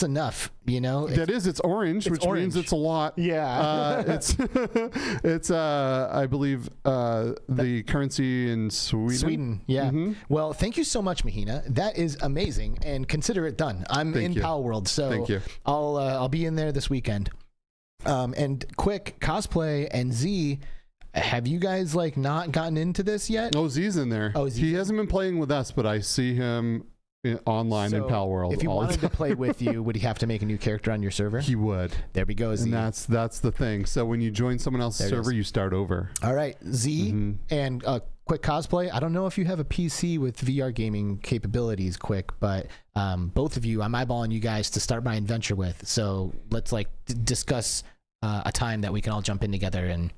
enough, you know? It's orange, which means it's a lot. Yeah. It's I believe, the currency in Sweden. Yeah. Mm-hmm. Well, thank you so much, Mahina. That is amazing, and consider it done. I'm in Palworld, so thank you. I'll be in there this weekend. And quick, Cosplay and Z, have you guys like not gotten into this yet? Oh, Z's in there. Oh, he hasn't been playing with us, but I see him online in Palworld. If he wanted to play with you, would he have to make a new character on your server? He would. There we go, Z. And that's the thing. So when you join someone else's server, you start over. All right, Z, and quick Cosplay. I don't know if you have a PC with VR gaming capabilities, quick, but both of you, I'm eyeballing you guys to start my adventure with. So let's like discuss a time that we can all jump in together and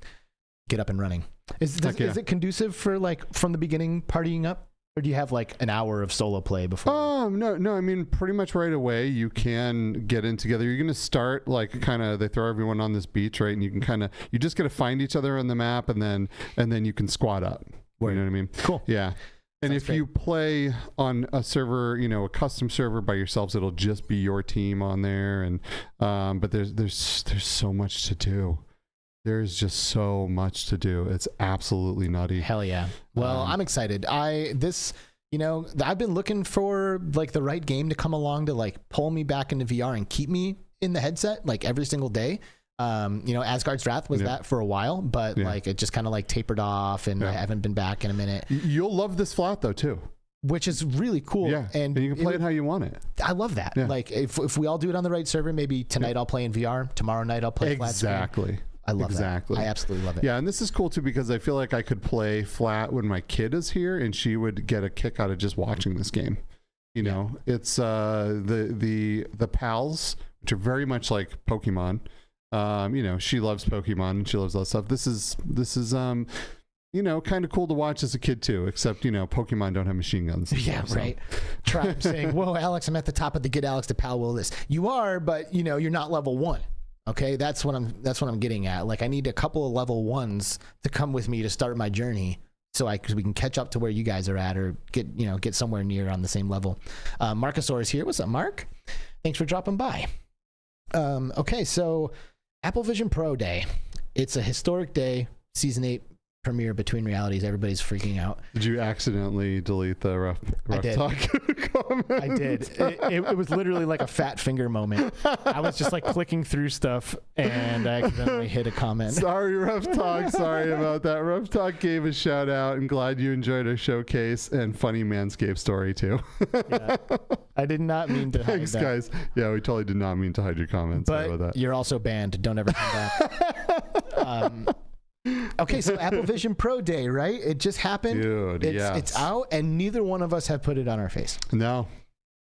get up and running. Is it conducive for like from the beginning partying up? Or do you have like an hour of solo play before? No. I mean, pretty much right away you can get in together. You're going to start like they throw everyone on this beach, right? And you can you just got to find each other on the map, and then you can squad up. You know what I mean? Cool. Yeah. And if you play on a server, a custom server by yourselves, it'll just be your team on there. And but there's so much to do. There's just so much to do. It's absolutely nutty. Hell yeah. Well, I'm excited. I've been looking for like the right game to come along to like pull me back into VR and keep me in the headset like every single day. Asgard's Wrath was that for a while, but like it just kind of like tapered off, and I haven't been back in a minute. You'll love this flat though too, which is really cool. Yeah, and you can play it how you want it. I love that. Yeah. Like if we all do it on the right server, maybe tonight I'll play in VR, tomorrow night I'll play flat screen. Exactly. I love that. I absolutely love it. Yeah, and this is cool too because I feel like I could play flat when my kid is here, and she would get a kick out of just watching this game. It's the pals, which are very much like Pokemon. She loves Pokemon and she loves all that stuff. This is kind of cool to watch as a kid too, except Pokemon don't have machine guns. Yeah, so. Right. Tribe saying, "Whoa, Alex, I'm at the top of the Get Alex to Palworld list." You are, but you're not level 1. Okay, that's what I'm getting at. Like, I need a couple of level 1s to come with me to start my journey, because we can catch up to where you guys are at, or get somewhere near on the same level. Marcosaur is here. What's up, Mark? Thanks for dropping by. Okay, so Apple Vision Pro Day. It's a historic day. Season 8 premiere Between Realities. Everybody's freaking out. Did you accidentally delete the rough talk comment? I did. It was literally like a fat finger moment. I was just like clicking through stuff and I accidentally hit a comment. Sorry, Rough Talk. Sorry about that. Rough Talk gave a shout out and glad you enjoyed our showcase and funny Manscaped story too. Yeah. I did not mean to hide Thanks, that. guys. Yeah, we totally did not mean to hide your comments. But Sorry about that. You're also banned. Don't ever come back. Okay, so Apple Vision Pro Day, right? It just happened. Dude, it's out, and neither one of us have put it on our face. No,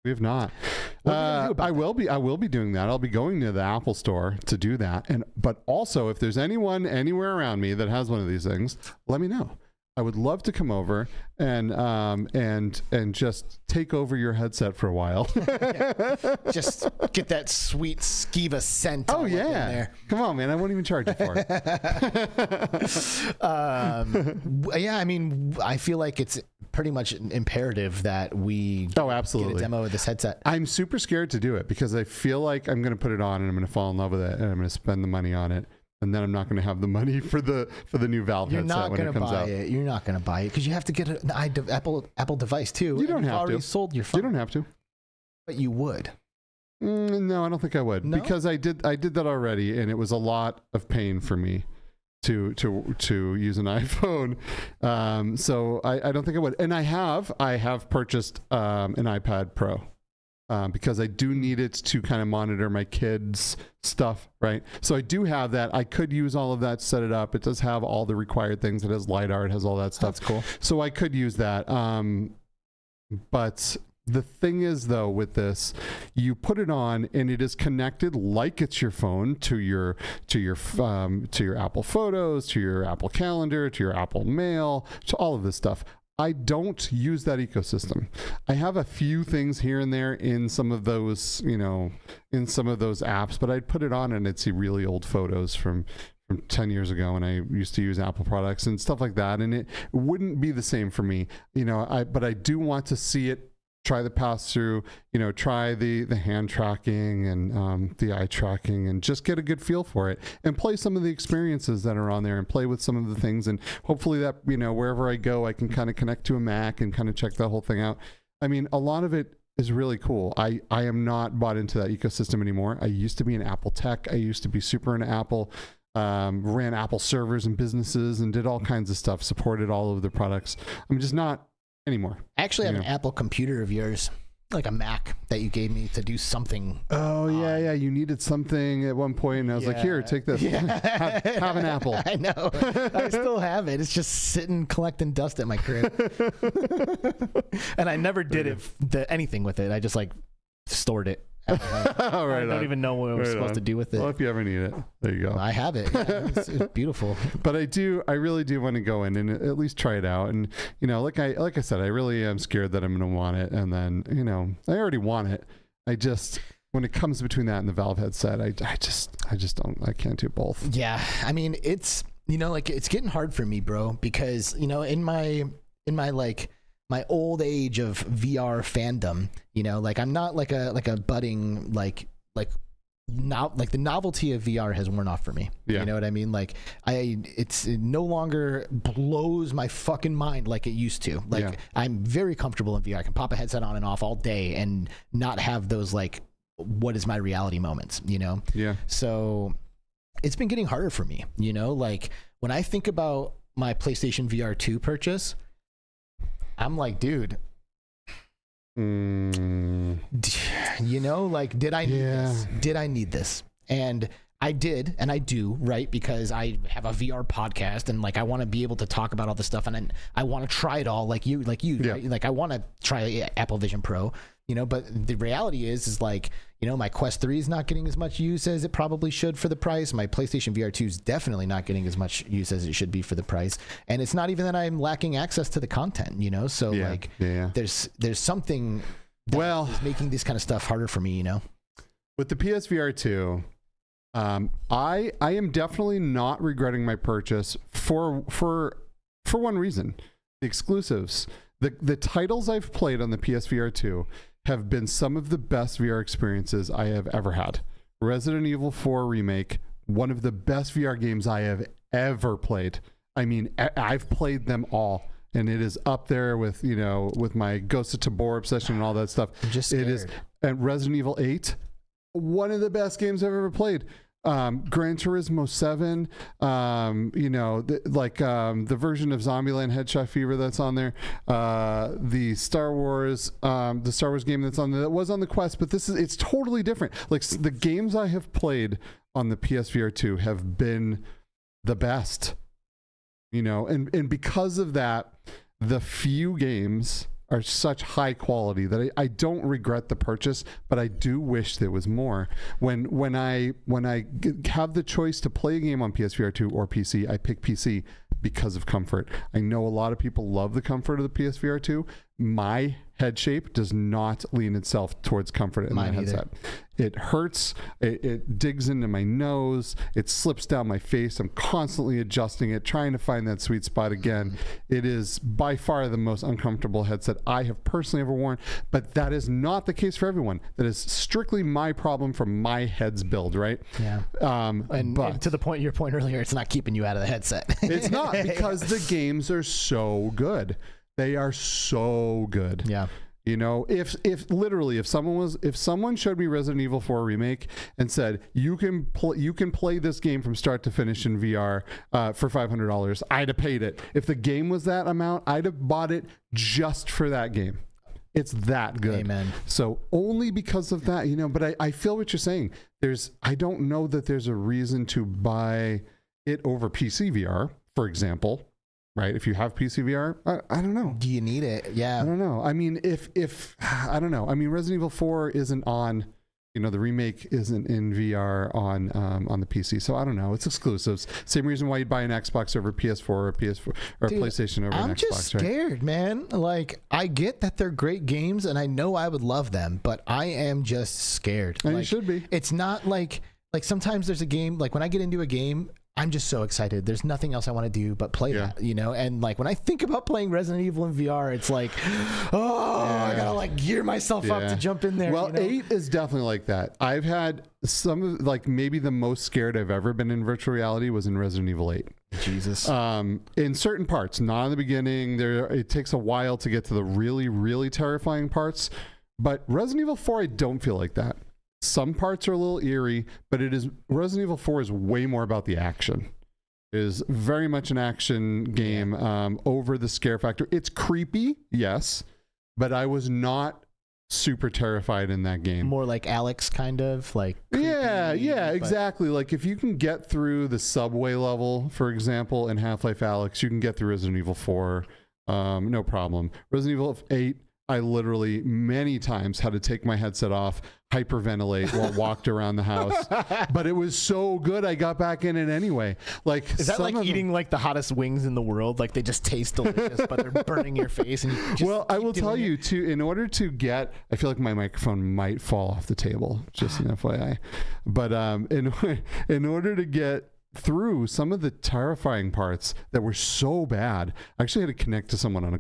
we have not. What are you gonna do about I will be doing that. I'll be going to the Apple Store to do that. But also, if there's anyone anywhere around me that has one of these things, let me know. I would love to come over and just take over your headset for a while. Just get that sweet Skeeva scent. Oh in there. Come on, man! I won't even charge you for it. Yeah, I mean, I feel like it's pretty much imperative that we absolutely get a demo of this headset. I'm super scared to do it because I feel like I'm going to put it on and I'm going to fall in love with it and I'm going to spend the money on it. And then I'm not going to have the money for the new Valve headset when it comes out. You're not going to buy it because you have to get an Apple device too. You don't have to. You've already sold your phone. You don't have to. But you would. No, I don't think I would. No? Because I did that already, and it was a lot of pain for me to use an iPhone. So I don't think I would. And I have purchased an iPad Pro. Because I do need it to kind of monitor my kids' stuff, right? So I do have that. I could use all of that, set it up. It does have all the required things. It has LiDAR. It has all that stuff. That's cool. So I could use that. But The thing is, though, with this, you put it on and it is connected like it's your phone to your Apple Photos, to your Apple Calendar, to your Apple Mail, to all of this stuff. I don't use that ecosystem. I have a few things here and there in some of those, in some of those apps, but I'd put it on and I'd see really old photos from 10 years ago, and I used to use Apple products and stuff like that, and it wouldn't be the same for me, but I do want to see it, try the pass-through, try the hand tracking and the eye tracking, and just get a good feel for it and play some of the experiences that are on there and play with some of the things. And hopefully that, wherever I go, I can kind of connect to a Mac and kind of check that whole thing out. I mean, a lot of it is really cool. I am not bought into that ecosystem anymore. I used to be an Apple tech. I used to be super into Apple, ran Apple servers and businesses and did all kinds of stuff, supported all of the products. I'm just not anymore. I actually have an Apple computer of yours, like a Mac that you gave me to do something. Oh, yeah. You needed something at one point, and I was like, here, take this. Yeah. have an Apple. I know. I still have it. It's just sitting collecting dust at my crib. And I never did anything with it. I just stored it. I don't even know what I was supposed to do with it. Well, if you ever need it, there you go. I have it. Yeah, it's beautiful. But I really do want to go in and at least try it out. And like I said, I really am scared that I'm going to want it. And then I already want it. I just, when it comes between that and the Valve headset, I just don't. I can't do both. Yeah, I mean, it's it's getting hard for me, bro, because in my my old age of VR fandom, I'm not like a budding, the novelty of VR has worn off for me. Yeah. You know what I mean? It no longer blows my fucking mind like it used to. I'm very comfortable in VR. I can pop a headset on and off all day and not have those what is my reality moments, Yeah. So it's been getting harder for me, when I think about my PlayStation VR 2 purchase, I'm like, dude, did I need this? Did I need this? And I did, and I do, right? Because I have a VR podcast, and I want to be able to talk about all this stuff, and I want to try it all, like you, yeah. Right? I want to try Apple Vision Pro, But the reality is my Quest 3 is not getting as much use as it probably should for the price. My PlayStation VR 2 is definitely not getting as much use as it should be for the price. And it's not even that I'm lacking access to the content, So there's something that is making this kind of stuff harder for me, With the PSVR 2, I am definitely not regretting my purchase for one reason: the exclusives. The titles I've played on the PSVR 2 have been some of the best VR experiences I have ever had. Resident Evil 4 Remake, one of the best VR games I have ever played. I mean, I've played them all, and it is up there with with my Ghost of Tabor obsession and all that stuff. I'm just scared. It is, and Resident Evil 8, one of the best games I've ever played. Gran Turismo 7, the version of Zombieland Headshot Fever that's on there, the Star Wars game that's on there, that was on the Quest, but it's totally different. The games I have played on the PSVR 2 have been the best, and because of that, the few games are such high quality that I don't regret the purchase, but I do wish there was more. When I have the choice to play a game on PSVR 2 or PC, I pick PC because of comfort. I know a lot of people love the comfort of the PSVR 2. My head shape does not lean itself towards comfort in my headset. It hurts. It digs into my nose. It slips down my face. I'm constantly adjusting it, trying to find that sweet spot again. It is by far the most uncomfortable headset I have personally ever worn, but that is not the case for everyone. That is strictly my problem from my head's build, right? Yeah. And to your point earlier, it's not keeping you out of the headset. It's not, because the games are so good. They are so good. Yeah. If someone showed me Resident Evil 4 Remake and said you can play this game from start to finish in VR for $500, I'd have paid it. If the game was that amount, I'd have bought it just for that game. It's that good. Amen. So only because of that, but I feel what you're saying. I don't know that there's a reason to buy it over PC VR, for example. right? If you have PC VR, I don't know. Do you need it? Yeah. I don't know. I mean, if I don't know. I mean, Resident Evil 4 isn't on, you know, the remake isn't in VR on the PC. So I don't know. It's exclusives. Same reason why you'd buy an Xbox over PS4 or PS4 or Dude, PlayStation over an Xbox. I'm just scared, man. Like, I get that they're great games and I know I would love them, but I am just scared. And like, you should be. It's not like sometimes there's a game, like when I get into a game, I'm just so excited. There's nothing else I want to do but play that, you know? And like when I think about playing Resident Evil in VR, it's like, I gotta like gear myself up to jump in there. Well, you know? 8 is definitely like that. I've had some of, like, maybe the most scared I've ever been in virtual reality was in Resident Evil 8. Jesus. In certain parts, not in the beginning. It takes a while to get to the really, really terrifying parts. But Resident Evil 4, I don't feel like that. Some parts are a little eerie, but Resident Evil 4 is way more about the action. It is very much an action game, over the scare factor. It's creepy, yes, but I was not super terrified in that game. More like Alex, kind of like. Creepy, exactly. Like if you can get through the subway level, for example, in Half-Life Alyx, you can get through Resident Evil 4, no problem. Resident Evil 8, I literally many times had to take my headset off, hyperventilate while walked around the house, but it was so good I got back in it anyway. Like, is that like eating like the hottest wings in the world? Like they just taste delicious, but they're burning your face. And you just well, I will tell you too. In order to get, I feel like my microphone might fall off the table. Just an FYI, but in order to get through some of the terrifying parts that were so bad, I actually had to connect to someone on a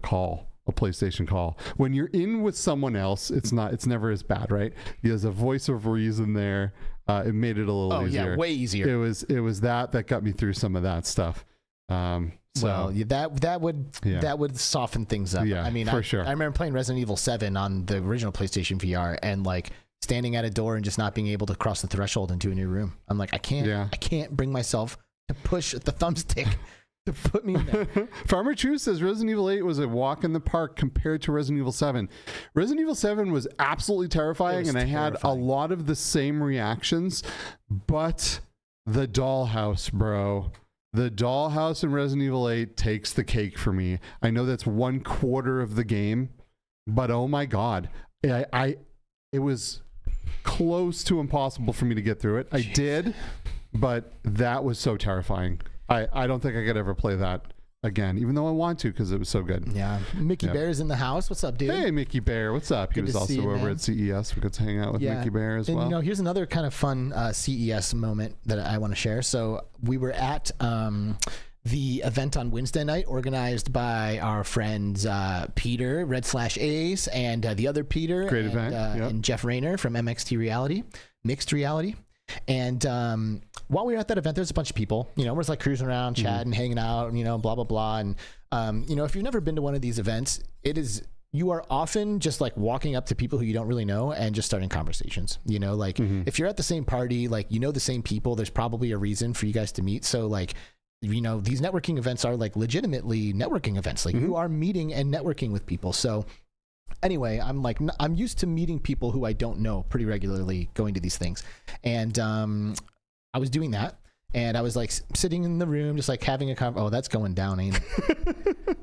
PlayStation call. When you're in with someone else, it's never as bad, right? There's a voice of reason there. It made it a little easier. Yeah, way easier. It was that got me through some of that stuff. So well, that would soften things up. Yeah, I mean, for sure. I remember playing Resident Evil 7 on the original PlayStation VR and like standing at a door and just not being able to cross the threshold into a new room. I'm like, I can't bring myself to push the thumbstick to put me in there. Farmer True says Resident Evil 8 was a walk in the park compared to Resident Evil 7. Resident Evil 7 was absolutely terrifying, and I had a lot of the same reactions, but the dollhouse, bro. The dollhouse in Resident Evil 8 takes the cake for me. I know that's 1/4 of the game, but oh my God. It was close to impossible for me to get through it. I did, but that was so terrifying. I don't think I could ever play that again, even though I want to because it was so good. Yeah. MickeyBerr is in the house. What's up, dude? Hey, MickeyBerr. What's up? He was also over at CES. We got to hang out with MickeyBerr as well. You know, here's another kind of fun CES moment that I want to share. So we were at the event on Wednesday night organized by our friends Peter, Red/Ace, and the other Peter. Great event. And Jeff Rayner from Mixed Reality. And while we were at that event, there's a bunch of people, you know, we're just like cruising around, chatting, hanging out, you know, blah, blah, blah. And, you know, if you've never been to one of these events, you are often just like walking up to people who you don't really know and just starting conversations, you know, like if you're at the same party, like, you know, the same people, there's probably a reason for you guys to meet. So like, you know, these networking events are like legitimately networking events. Like you are meeting and networking with people. So anyway, I'm used to meeting people who I don't know pretty regularly going to these things. And I was doing that and I was like sitting in the room, just like having oh, that's going down, ain't it?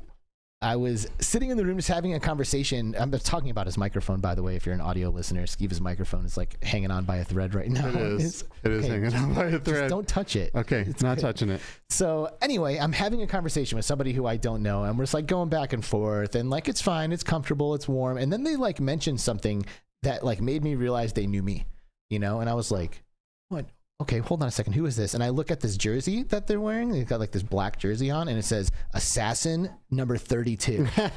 I was sitting in the room just having a conversation. I'm talking about his microphone, by the way, if you're an audio listener. Skeeva's microphone is like hanging on by a thread right now. It is hanging on by a thread. Just don't touch it. Okay, it's not touching it. So anyway, I'm having a conversation with somebody who I don't know, and we're just like going back and forth, and like it's fine, it's comfortable, it's warm. And then they like mentioned something that like made me realize they knew me, you know? And I was like, what? Okay, hold on a second. Who is this? And I look at this jersey that they're wearing. They've got like this black jersey on, and it says Assassin number 32. And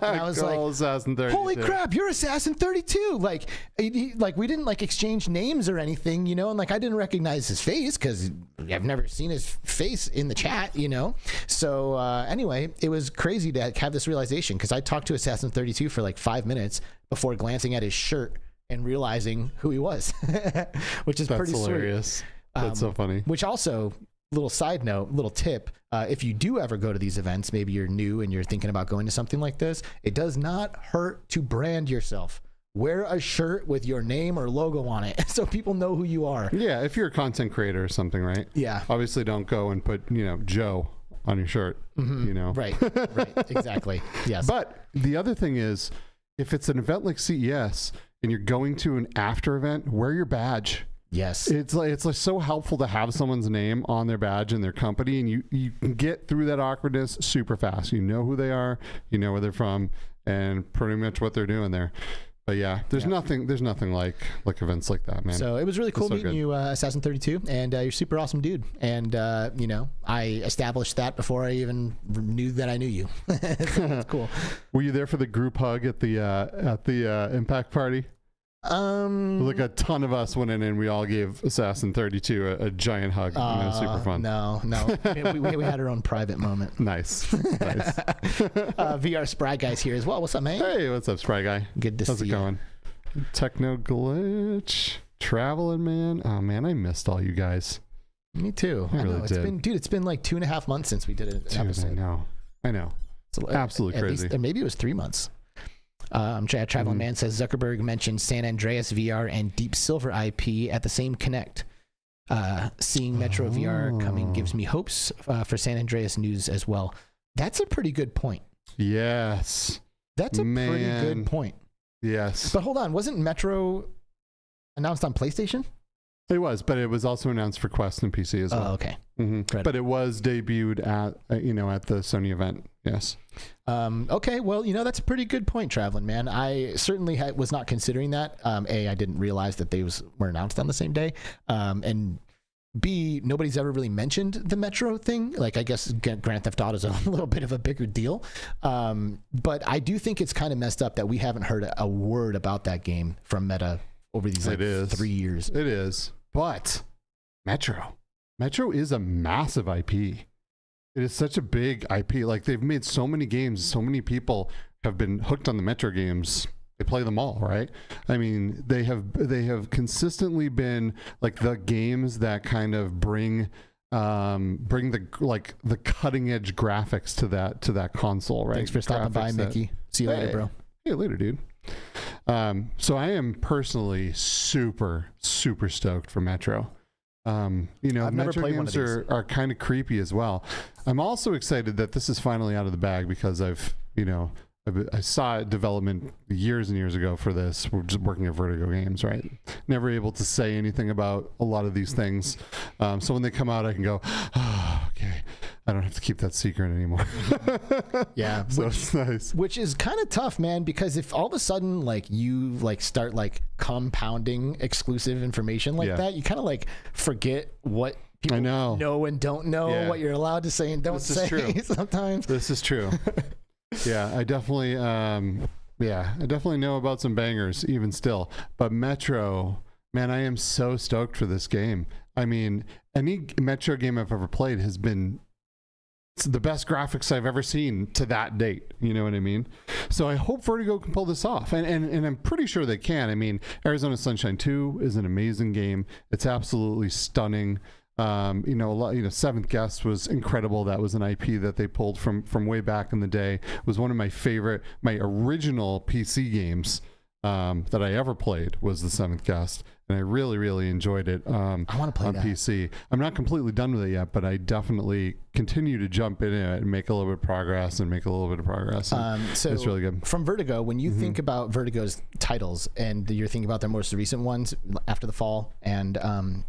I was like, Assassin 32. Holy crap, you're Assassin 32. Like we didn't like exchange names or anything, you know? And like I didn't recognize his face because I've never seen his face in the chat, you know? So anyway, it was crazy to have this realization because I talked to Assassin 32 for like 5 minutes before glancing at his shirt and realizing who he was, which is pretty hilarious. Sweet. That's so funny. Which also, little side note, little tip, if you do ever go to these events, maybe you're new and you're thinking about going to something like this, it does not hurt to brand yourself. Wear a shirt with your name or logo on it so people know who you are. Yeah, if you're a content creator or something, right? Yeah. Obviously don't go and put, you know, Joe on your shirt, you know? Right, exactly. Yes. But the other thing is, if it's an event like CES and you're going to an after event, wear your badge. Yes. It's like so helpful to have someone's name on their badge and their company, and you can get through that awkwardness super fast. You know who they are, you know where they're from, and pretty much what they're doing there. But yeah, there's nothing like events like that, man. So it was really cool so meeting good. you, Assassin32, and you're a super awesome dude. And you know, I established that before I even knew that I knew you. So that's cool. Were you there for the group hug at the Impact party? Like a ton of us went in and we all gave Assassin32 a giant hug. It was super fun. No, we had our own private moment. Nice. VR Spry Guy's here as well. What's up, man? Hey, what's up, Spry Guy? Good to see you. How's it going? Techno Glitch, traveling, man. Oh man, I missed all you guys. Me too. I really know. did. It's been like 2.5 months since we did an episode. I know. It's absolutely crazy. Least, maybe it was 3 months. Traveling Man says Zuckerberg mentioned San Andreas VR and Deep Silver IP at the same Connect. Seeing Metro VR coming gives me hopes for San Andreas news as well. That's a pretty good point. Yes. That's a pretty good point. Yes. But hold on, wasn't Metro announced on PlayStation? It was, but it was also announced for Quest and PC as well. Oh, okay. But it was debuted at at the Sony event. Yes. Okay. Well, that's a pretty good point, Traveling Man. I certainly was not considering that. I didn't realize that they were announced on the same day. And B, nobody's ever really mentioned the Metro thing. Like, I guess Grand Theft Auto is a little bit of a bigger deal. But I do think it's kind of messed up that we haven't heard a word about that game from Meta over these 3 years. It is. But Metro is a massive IP. It is such a big IP. Like, they've made so many games. So many people have been hooked on the Metro games. They play them all, right? I mean, they have consistently been like the games that kind of bring the cutting edge graphics to that console, right? Thanks for stopping by, Mickey. See you later, bro. See you later, dude. So I am personally super stoked for Metro. Metro games are kind of creepy as well. I'm also excited that this is finally out of the bag because I saw it development years and years ago for this. We're just working at Vertigo Games, right? Never able to say anything about a lot of these things. So when they come out, I can go, oh, okay. I don't have to keep that secret anymore. Yeah. So it's nice. Which is kind of tough, man, because if all of a sudden you start compounding exclusive information that, you kind of forget what people know and don't know, what you're allowed to say and don't say sometimes. This is true. Yeah, I definitely know about some bangers even still. But Metro, man, I am so stoked for this game. I mean, any Metro game I've ever played has been the best graphics I've ever seen to that date. You know what I mean? So I hope Vertigo can pull this off. And I'm pretty sure they can. I mean, Arizona Sunshine 2 is an amazing game. It's absolutely stunning. Seventh Guest was incredible. That was an IP that they pulled from way back in the day. It was one of my original PC games that I ever played was the Seventh Guest, and I really enjoyed it. I want to play on that. PC. I'm not completely done with it yet, but I definitely continue to jump in it and make a little bit of progress. So it's really good. From Vertigo, when you think about Vertigo's titles and you're thinking about their most recent ones, After the Fall and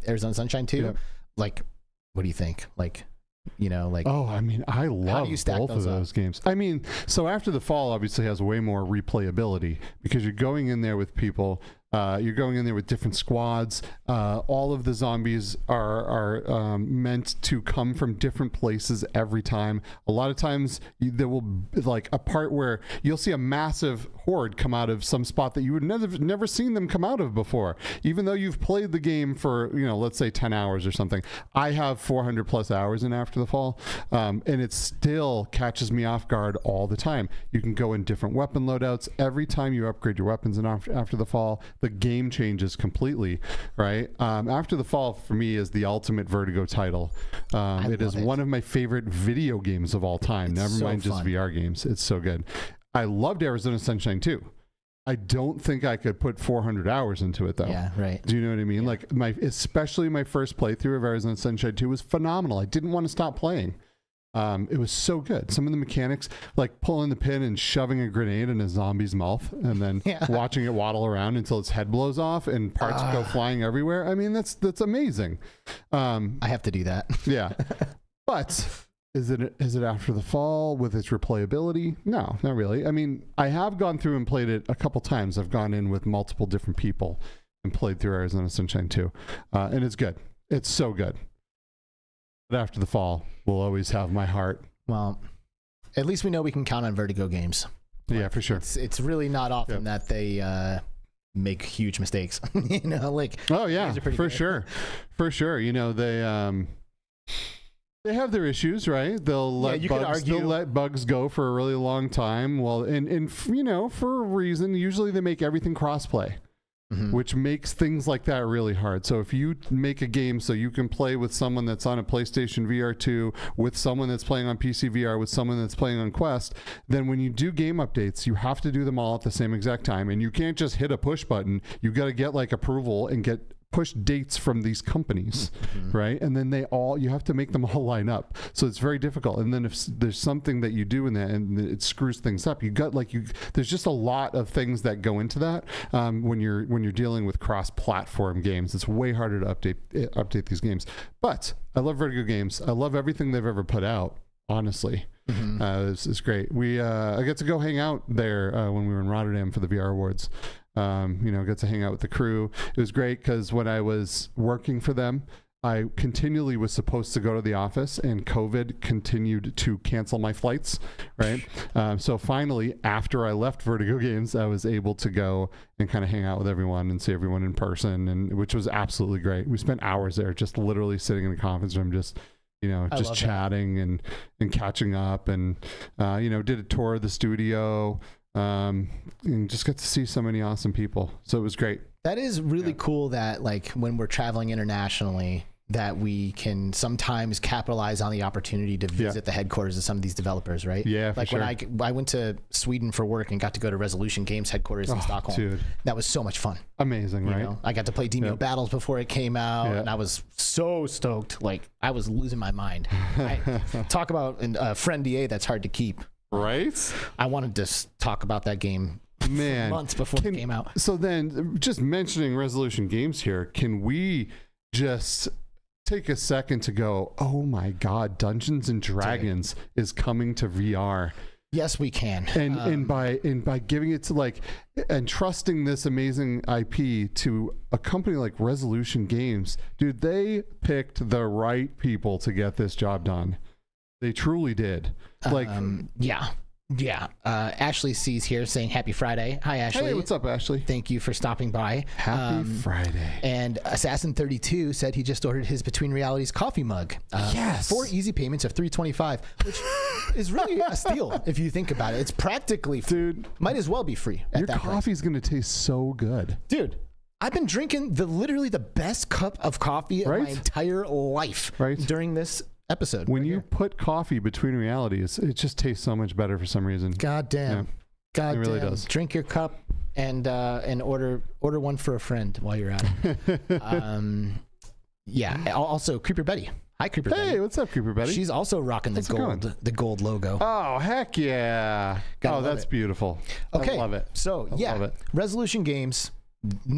Arizona Sunshine 2, what do you think? Oh, I mean, I love both of those games. I mean, so After the Fall obviously has way more replayability because you're going in there with people. You're going in there with different squads. All of the zombies are meant to come from different places every time. A lot of times there will be a part where you'll see a massive horde come out of some spot that you would never seen them come out of before. Even though you've played the game for, let's say 10 hours or something. I have 400 plus hours in After the Fall, and it still catches me off guard all the time. You can go in different weapon loadouts. Every time you upgrade your weapons in After the Fall, the game changes completely, right? After the Fall for me is the ultimate Vertigo title. It is one of my favorite video games of all time. Never mind just VR games. It's so good. I loved Arizona Sunshine 2. I don't think I could put 400 hours into it though. Yeah, right. Do you know what I mean? Especially my first playthrough of Arizona Sunshine 2 was phenomenal. I didn't want to stop playing. It was so good. Some of the mechanics, like pulling the pin and shoving a grenade in a zombie's mouth and then watching it waddle around until its head blows off and parts go flying everywhere. I mean, that's amazing. I have to do that. Yeah. But is it after the fall with its replayability? No, not really. I mean, I have gone through and played it a couple times. I've gone in with multiple different people and played through Arizona Sunshine 2. And it's good. It's so good. But after the fall, we'll always have my heart. Well, at least we know we can count on Vertigo games. Yeah, for sure. It's really not often that they make huge mistakes. You know, like oh yeah, for sure, for sure. You know, they have their issues, right? They'll let bugs go for a really long time. Well, and you know, for a reason. Usually, they make everything crossplay. Which makes things like that really hard. So if you make a game so you can play with someone that's on a PlayStation VR 2, with someone that's playing on PC VR, with someone that's playing on Quest, then when you do game updates, you have to do them all at the same exact time. And you can't just hit a push button. You got to get like approval and get push dates from these companies, right? And then you have to make them all line up. So it's very difficult. And then if there's something that you do in that and it screws things up, there's just a lot of things that go into that when you're dealing with cross-platform games. It's way harder to update these games. But I love Vertigo games. I love everything they've ever put out, honestly. It's great. I got to go hang out there when we were in Rotterdam for the VR Awards. Got to hang out with the crew. It was great because when I was working for them, I continually was supposed to go to the office, and COVID continued to cancel my flights, right? So finally, after I left Vertigo Games, I was able to go and kind of hang out with everyone and see everyone in person, and which was absolutely great. We spent hours there just literally sitting in a conference room, just chatting and catching up, and did a tour of the studio. And just got to see so many awesome people. So it was great. That is really cool that like when we're traveling internationally that we can sometimes capitalize on the opportunity to visit the headquarters of some of these developers, right? Yeah, like for when sure. I went to Sweden for work and got to go to Resolution Games headquarters in Stockholm. Dude. That was so much fun. Amazing, right? I got to play Demio Battles before it came out, and I was so stoked. Like I was losing my mind. Talk about a friend DA that's hard to keep. Right? I wanted to talk about that game months before it came out. So then, just mentioning Resolution Games here, can we just take a second to go, oh my God, Dungeons and Dragons is coming to VR. Yes, we can. And by giving it to and trusting this amazing IP to a company like Resolution Games, dude, they picked the right people to get this job done. They truly did. Ashley C's here saying happy Friday. Hi, Ashley. Hey, what's up, Ashley? Thank you for stopping by. Happy Friday. And Assassin32 said he just ordered his Between Realities coffee mug. Yes. 4 easy payments of $3.25, which is really a steal if you think about it. It's practically free. Dude, might as well be free at your that coffee's going to taste so good. Dude, I've been drinking literally the best cup of coffee of my entire life during this episode. When you put coffee between realities, it just tastes so much better for some reason. God damn. It really does. Drink your cup and order one for a friend while you're at it. Also Creeper Betty. Hi, Creeper Betty. Hey, what's up, Creeper Betty? She's also rocking the gold logo. Oh, heck yeah. That's beautiful. Okay. I love it. So, love it. Resolution Games.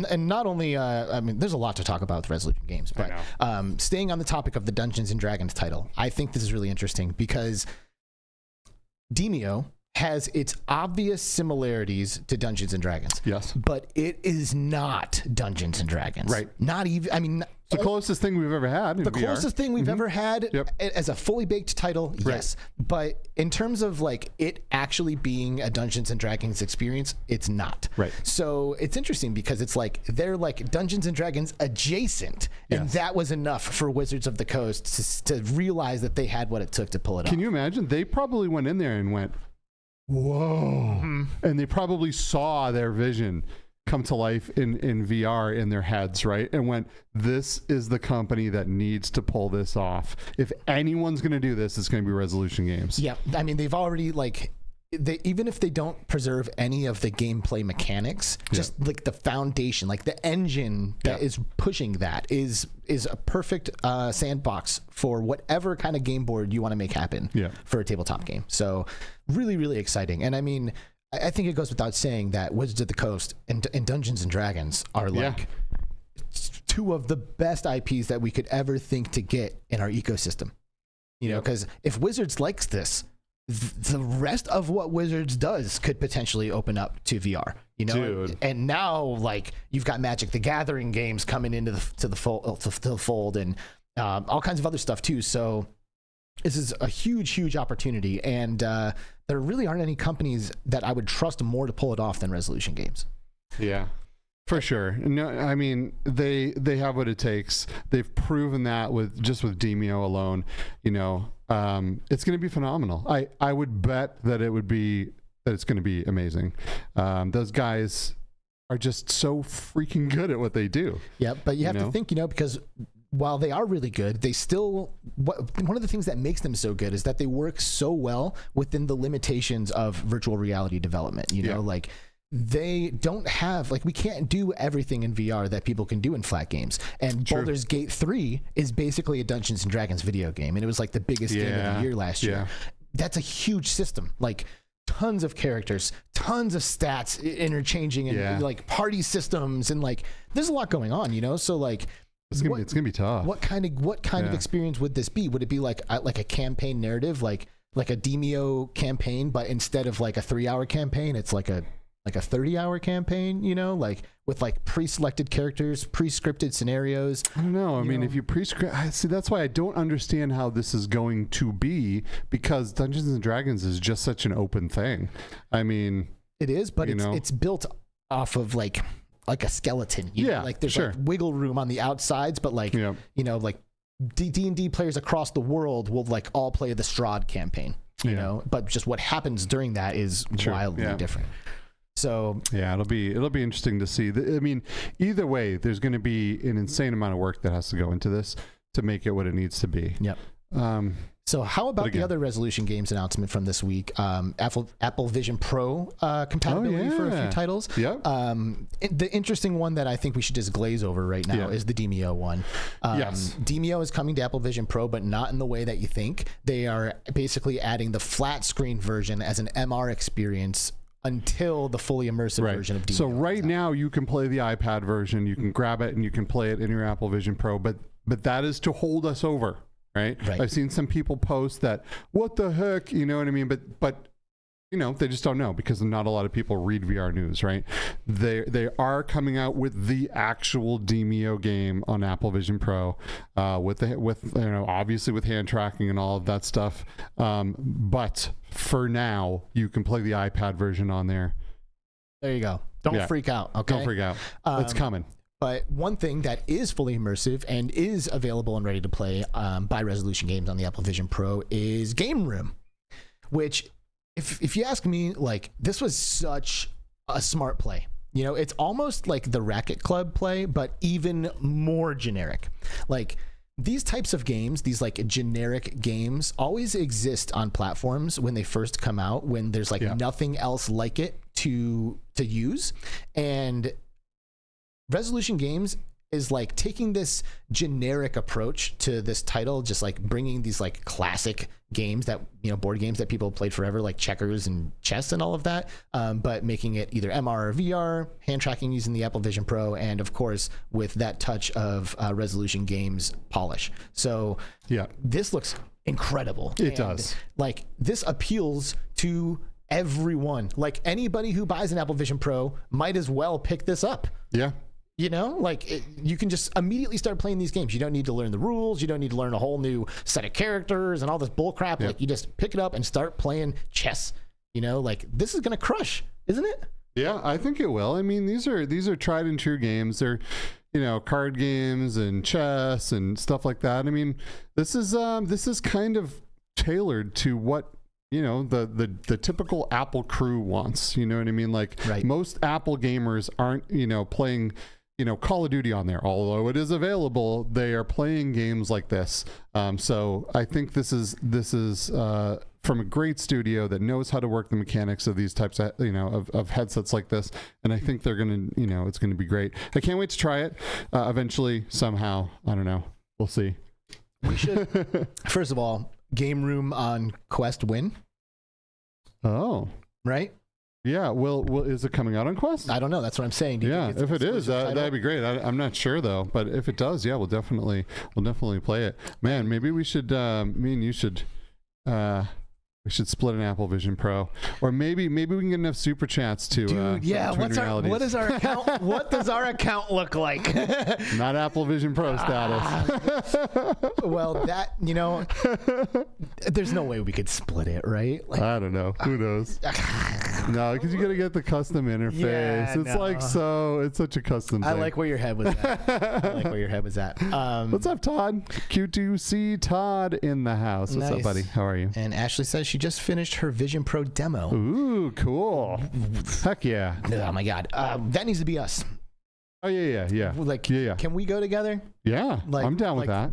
And not only, there's a lot to talk about with Resolution Games, but staying on the topic of the Dungeons and Dragons title, I think this is really interesting because Demio has its obvious similarities to Dungeons and Dragons. Yes. But it is not Dungeons and Dragons. Right. Not even, the closest thing we've ever had in the VR. Closest thing we've ever had as a fully baked title, yes. But in terms of it actually being a Dungeons and Dragons experience, it's not. Right. So it's interesting because it's they're Dungeons and Dragons adjacent, and that was enough for Wizards of the Coast to realize that they had what it took to pull it off. Can you imagine? They probably went in there and went, whoa. And they probably saw their vision come to life in VR in their heads, right? And went, this is the company that needs to pull this off. If anyone's going to do this, it's going to be Resolution Games. Yeah. I mean, they've already even if they don't preserve any of the gameplay mechanics, just like the foundation, like the engine that is pushing that is a perfect sandbox for whatever kind of game board you want to make happen for a tabletop game. So really, really exciting. And I mean, I think it goes without saying that Wizards of the Coast and Dungeons and Dragons are like two of the best IPs that we could ever think to get in our ecosystem. You know, because if Wizards likes this, the rest of what Wizards does could potentially open up to VR, you know. And now, like, you've got Magic the Gathering games coming into the fold, and all kinds of other stuff too. So this is a huge opportunity, and there really aren't any companies that I would trust more to pull it off than Resolution Games. Yeah, for sure. No, I mean, they have what it takes. They've proven that with Demio alone. You know, it's going to be phenomenal. I would bet that it's going to be amazing. Those guys are just so freaking good at what they do. Yeah, but you have to think, you know, because while they are really good, they still, one of the things that makes them so good is that they work so well within the limitations of virtual reality development. You know, like, they don't have, like, we can't do everything in VR that people can do in flat games. And Baldur's Gate 3 is basically a Dungeons and Dragons video game, and it was like the biggest game of the year last year. That's a huge system, like tons of characters, tons of stats interchanging, and like party systems, and like there's a lot going on, you know. So like it's gonna be tough. What kind of experience would this be? Would it be like a campaign narrative, like a Demio campaign, but instead of like a 3-hour campaign, it's like a 30-hour campaign, you know, like with like pre-selected characters, pre-scripted scenarios? I don't know. I mean, if you pre-script, see, that's why I don't understand how this is going to be, because Dungeons and Dragons is just such an open thing. I mean, it is, but it's built off of like a skeleton. You know? Like there's like wiggle room on the outsides, but like, you know, like D&D players across the world will like all play the Strahd campaign, you know, but just what happens during that is wildly different. So it'll be interesting to see. I mean, either way, there's going to be an insane amount of work that has to go into this to make it what it needs to be. Yep. So how about the other Resolution Games announcement from this week? Apple Vision Pro compatibility for a few titles. Yep. The interesting one that I think we should just glaze over right now is the Demio one. Demio is coming to Apple Vision Pro, but not in the way that you think. They are basically adding the flat screen version as an MR experience until the fully immersive version of Demio. So right now you can play the iPad version, you can grab it and you can play it in your Apple Vision Pro, but that is to hold us over, right? I've seen some people post that, what the heck, you know what I mean? But you know, they just don't know, because not a lot of people read VR news, right? They are coming out with the actual Demio game on Apple Vision Pro, with you know, obviously with hand tracking and all of that stuff. But for now, you can play the iPad version on there. There you go. Don't freak out. Okay. Don't freak out. It's coming. But one thing that is fully immersive and is available and ready to play by Resolution Games on the Apple Vision Pro is Game Room, which, if you ask me, like, this was such a smart play. You know, it's almost like the Racket Club play, but even more generic. Like, these types of games, these like generic games, always exist on platforms when they first come out, when there's like nothing else like it to use. And Resolution Games is like taking this generic approach to this title, just like bringing these like classic games that, you know, board games that people played forever, like checkers and chess and all of that, but making it either MR or VR, hand tracking using the Apple Vision Pro, and of course with that touch of Resolution Games polish. So this looks incredible. It does. Like, this appeals to everyone. Like, anybody who buys an Apple Vision Pro might as well pick this up. Yeah. You know, like, you can just immediately start playing these games. You don't need to learn the rules. You don't need to learn a whole new set of characters and all this bull crap. Like, you just pick it up and start playing chess. You know, like, this is going to crush, isn't it? Yeah, I think it will. I mean, these are tried and true games. They're, you know, card games and chess and stuff like that. I mean, this is kind of tailored to what, you know, the typical Apple crew wants. You know what I mean? Like, most Apple gamers aren't, you know, playing, you know, Call of Duty on there, although it is available. They are playing games like this. So I think this is from a great studio that knows how to work the mechanics of these types of, of headsets like this. And I think they're going to, it's going to be great. I can't wait to try it eventually, somehow. I don't know. We'll see. We should, first of all, game room on Quest win. Oh. Right? Yeah. Well, is it coming out on Quest? I don't know. That's what I'm saying. Yeah. If it is, that'd be great. I'm not sure though, but if it does, yeah, we'll definitely play it. Man, maybe we should, me and you should, we should split an Apple Vision Pro, or maybe we can get enough super chats to. Dude, yeah. What does our account? What does our account look like? Not Apple Vision Pro status. Well, that there's no way we could split it, right? Like, I don't know. Who knows? No, because you got to get the custom interface. Yeah, it's such a custom thing. I like where your head was at. What's up, Todd? Q2C Todd in the house. What's up, buddy? How are you? And Ashley says she just finished her Vision Pro demo. Ooh, cool. Heck yeah. Oh my God. That needs to be us. Oh yeah. Can we go together? Yeah, I'm down with that.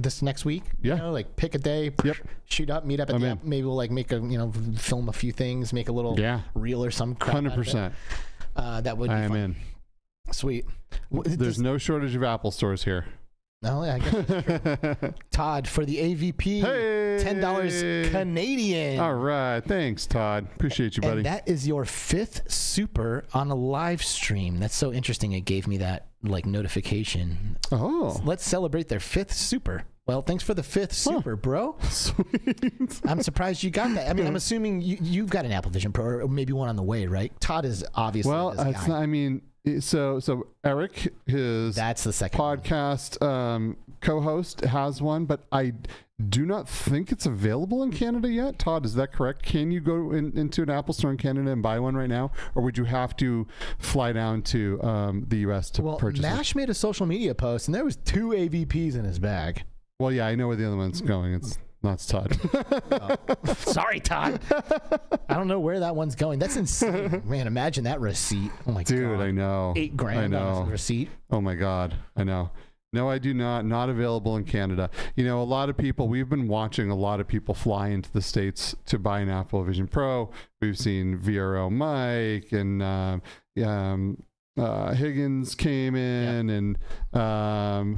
This next week. Yeah. Pick a day. Yep. Shoot up, meet up at the app. Maybe we'll make a film a few things, make a little reel or some crap. 100%. That would be fun. in. Sweet. There's no shortage of Apple stores here. No, I guess that's true. Todd, for the AVP, $10 Canadian. All right. Thanks, Todd. Appreciate you, buddy. And that is your 5th super on a live stream. That's so interesting. It gave me that notification. Oh. Let's celebrate their 5th super. Well, thanks for the 5th super, bro. Sweet. I'm surprised you got that. I mean, I'm assuming you've got an Apple Vision Pro, or maybe one on the way, right? Todd is obviously this guy. So Eric, his that's the second podcast co-host, has one, but I do not think it's available in Canada yet. Todd, is that correct? Can you go into an Apple store in Canada and buy one right now, or would you have to fly down to the U.S. to purchase it? Mash made a social media post, and there was 2 AVPs in his bag. Well, yeah, I know where the other one's going. It's not Todd. Sorry, Todd. I don't know where that one's going. That's insane. Man, imagine that receipt. Oh, my God. Dude, I know. $8,000 on receipt. Oh, my God. I know. No, I do not. Not available in Canada. A lot of people, we've been watching a lot of people fly into the States to buy an Apple Vision Pro. We've seen VRO Mike and Higgins came in, and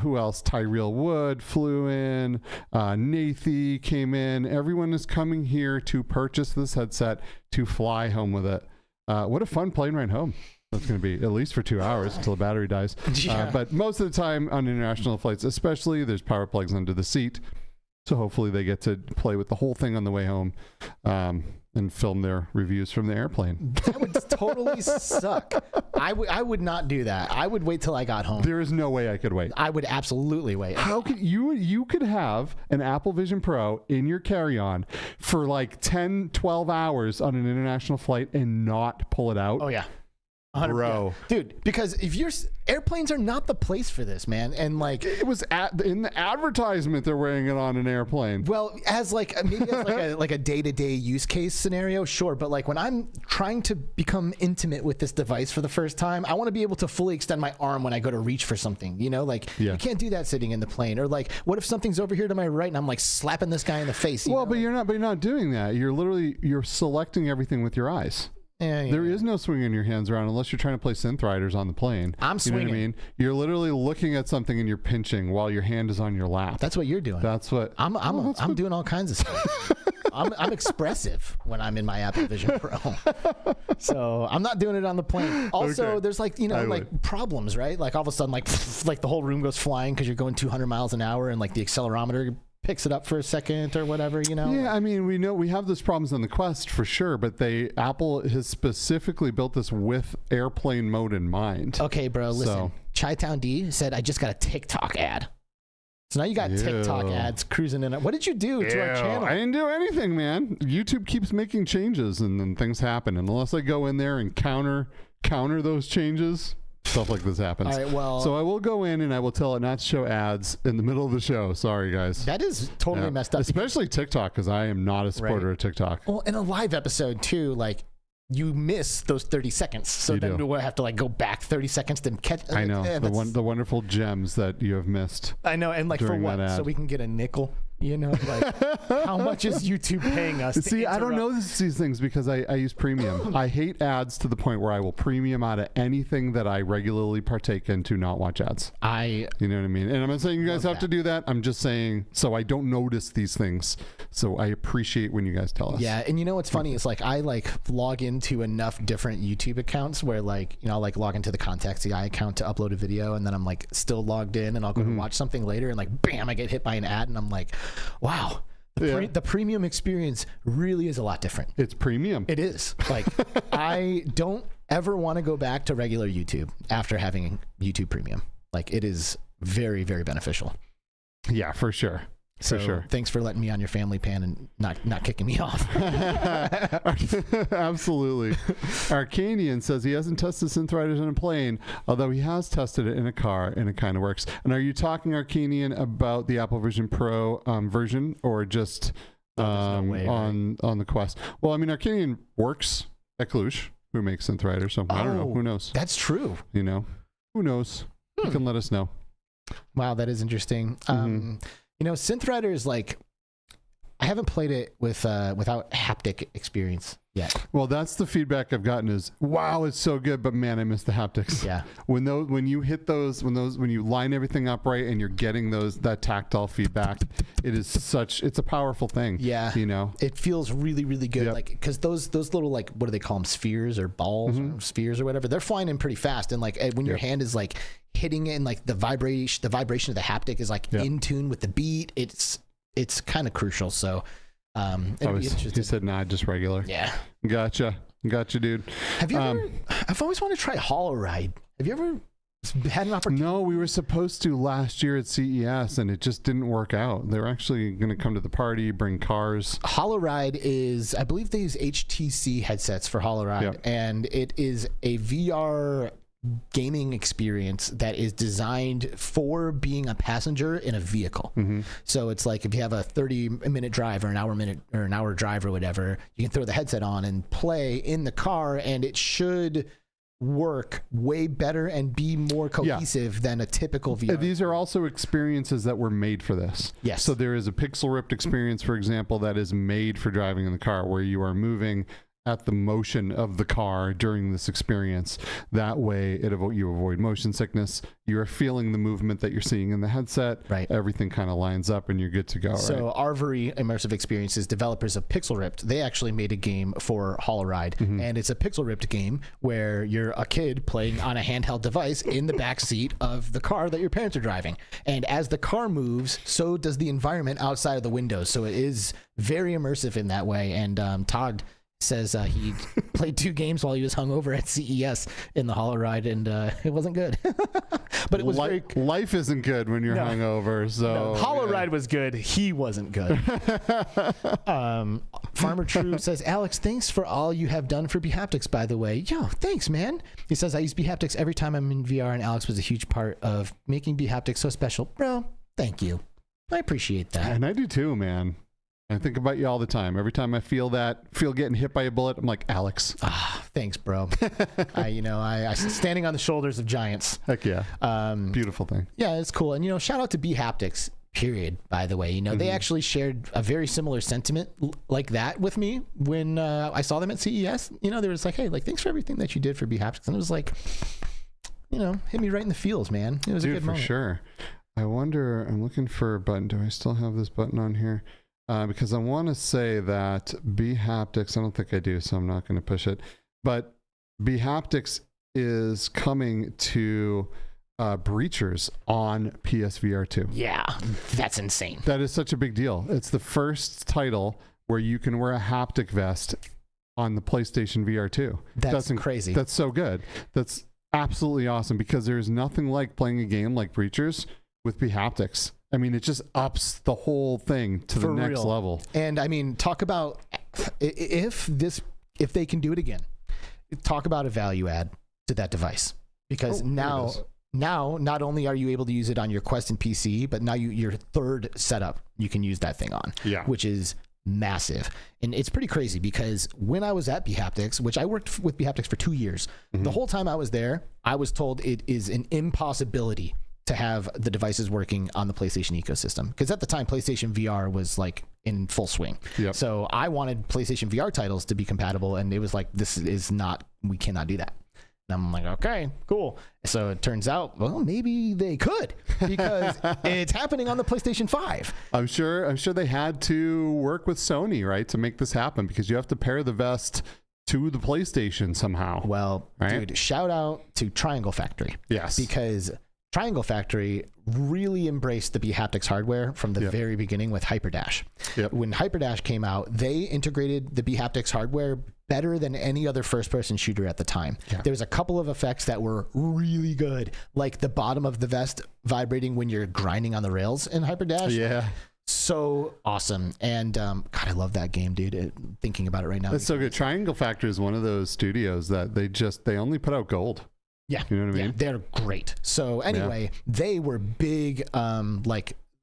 who else? Tyrell Wood flew in. Nathy came in. Everyone is coming here to purchase this headset to fly home with it. What a fun plane ride home that's going to be, at least for 2 hours until the battery dies. But most of the time on international flights, especially, there's power plugs under the seat. So hopefully they get to play with the whole thing on the way home. And film their reviews from the airplane. That would totally suck. I would not do that. I would wait till I got home. There is no way I could wait. I would absolutely wait. How could you could have an Apple Vision Pro in your carry-on for like 10, 12 hours on an international flight and not pull it out? Oh, yeah. 100%. Bro. Dude, because airplanes are not the place for this, man. And it was in the advertisement they're wearing it on an airplane. Well, maybe as a day-to-day use case scenario, sure. But when I'm trying to become intimate with this device for the first time, I want to be able to fully extend my arm when I go to reach for something. You can't do that sitting in the plane. Or what if something's over here to my right and I'm slapping this guy in the face? But you're not doing that. You're selecting everything with your eyes. Yeah. There is no swinging your hands around unless you're trying to play synth riders on the plane. I'm swinging. You know what I mean? You're literally looking at something and you're pinching while your hand is on your lap. That's what you're doing. That's what I'm doing all kinds of stuff. I'm expressive when I'm in my Apple Vision Pro. So I'm not doing it on the plane. Also, there's problems, right? All of a sudden, the whole room goes flying because you're going 200 miles an hour and the accelerometer picks it up for a second or whatever, Yeah, I mean, we have those problems on the Quest for sure, but Apple has specifically built this with airplane mode in mind. Okay, bro, listen. Chi-Town D said, I just got a TikTok ad. So now you got TikTok ads cruising in. What did you do to our channel? I didn't do anything, man. YouTube keeps making changes and then things happen. And unless I go in there and counter those changes, stuff like this happens. All right, well, so I will go in and I will tell it not to show ads in the middle of the show. Sorry, guys. That is totally messed up. Especially TikTok, because I am not a supporter of TikTok. Well, in a live episode too, you miss those 30 seconds. So then we'll have to go back 30 seconds to catch. I know the wonderful gems that you have missed. I know, and for what? So we can get a nickel. You know, like how much is YouTube paying us? See, I don't know these things because I use premium. I hate ads to the point where I will premium out of anything that I regularly partake in to not watch ads. You know what I mean? And I'm not saying you guys have to do that. I'm just saying so I don't notice these things. So I appreciate when you guys tell us. Yeah, and you know what's funny is like I like log into enough different YouTube accounts where like, you know, I'll like log into the Contacts the Eye account to upload a video, and then I'm like still logged in, and I'll go to watch something later, and like bam, I get hit by an ad, and I'm like, wow. The premium experience really is a lot different. It's premium. It is. Like, I don't ever want to go back to regular YouTube after having YouTube Premium. Like, it is very, very beneficial. Yeah, for sure. So for sure. Thanks for letting me on your family pan and not kicking me off. Absolutely. Arcanian says he hasn't tested Synth Riders in a plane, although he has tested it in a car, and it kind of works. And are you talking, Arcanian, about the Apple Vision Pro version, or just on the Quest? Well, I mean, Arcanian works at Cluj, who makes Synth Riders, so I don't know. Who knows? That's true. You know, who knows? You can let us know. Wow, that is interesting. You know, Synth Rider is like, I haven't played it with without haptic experience yet. Well, that's the feedback I've gotten is, wow, it's so good, but man, I miss the haptics. Yeah. When you hit those, when you line everything up right and you're getting that tactile feedback, it's a powerful thing. Yeah. You know, it feels really, really good. Like, because those little, like, what do they call them? Spheres or balls or spheres or whatever. They're flying in pretty fast. And like, when your hand is like hitting it and like the vibration of the haptic is like in tune with the beat, it's kind of crucial. So he said, nah, just regular. Yeah. Gotcha, dude. Have you ever, I've always wanted to try HoloRide. Have you ever had an opportunity? No, we were supposed to last year at CES, and it just didn't work out. They were actually going to come to the party, bring cars. HoloRide is, I believe they use HTC headsets for HoloRide, and it is a VR gaming experience that is designed for being a passenger in a vehicle. So it's like if you have a 30-minute drive or an hour drive or whatever, you can throw the headset on and play in the car, and it should work way better and be more cohesive than a typical VR. These are also experiences that were made for this. Yes. So there is a pixel ripped experience, for example, that is made for driving in the car, where you are moving at the motion of the car during this experience. That way you avoid motion sickness. You're feeling the movement that you're seeing in the headset. Right. Everything kind of lines up and you're good to go. So Arvory Immersive Experiences, developers of Pixel Ripped, they actually made a game for HoloRide, and it's a Pixel Ripped game where you're a kid playing on a handheld device in the back seat of the car that your parents are driving. And as the car moves, so does the environment outside of the windows. So it is very immersive in that way. And Todd says he played 2 games while he was hungover at CES in the HoloRide, and it wasn't good. But it was life isn't good when you're hungover. So HoloRide was good. He wasn't good. Farmer True says, Alex, thanks for all you have done for bHaptics, by the way. Yo, thanks, man. He says, I use bHaptics every time I'm in VR, and Alex was a huge part of making bHaptics so special. Bro, thank you. I appreciate that. And I do too, man. I think about you all the time. Every time I feel getting hit by a bullet, I'm like, Alex. Thanks, bro. I standing on the shoulders of giants. Heck yeah. Beautiful thing. Yeah, it's cool. And, shout out to bHaptics, period, by the way. They actually shared a very similar sentiment like that with me when I saw them at CES. They were just like, hey, like, thanks for everything that you did for bHaptics. And it was like, hit me right in the feels, man. It was a good moment. For sure. I wonder, I'm looking for a button. Do I still have this button on here? Because I want to say that bHaptics, I don't think I do, so I'm not going to push it. But bHaptics is coming to Breachers on PSVR 2. Yeah, that's insane. That is such a big deal. It's the first title where you can wear a haptic vest on the PlayStation VR 2. That's crazy. That's so good. That's absolutely awesome, because there's nothing like playing a game like Breachers with bHaptics. I mean, it just ups the whole thing to the next level. And I mean, talk about if they can do it again, talk about a value add to that device, because now not only are you able to use it on your Quest and PC, but now your third setup you can use that thing on, which is massive. And it's pretty crazy, because when I was at bHaptics, which I worked with bHaptics for 2 years, the whole time I was there, I was told it is an impossibility to have the devices working on the PlayStation ecosystem, because at the time PlayStation VR was like in full swing. Yep. So I wanted PlayStation VR titles to be compatible, and it was like, we cannot do that. And I'm like, okay, cool. So it turns out, well, maybe they could, because it's happening on the PlayStation 5. I'm sure they had to work with Sony, right, to make this happen, because you have to pair the vest to the PlayStation somehow. Well, right? Dude, shout out to Triangle Factory. Yes. Because Triangle Factory really embraced the bHaptics hardware from the very beginning with Hyperdash. Yep. When Hyperdash came out, they integrated the bHaptics hardware better than any other first-person shooter at the time. Yeah. There was a couple of effects that were really good, like the bottom of the vest vibrating when you're grinding on the rails in Hyperdash. Yeah. So awesome. And God, I love that game, dude. Thinking about it right now. That's so good. Triangle Factory is one of those studios that they only put out gold. Yeah. You know what I mean? Yeah, they're great. So anyway, they were big, I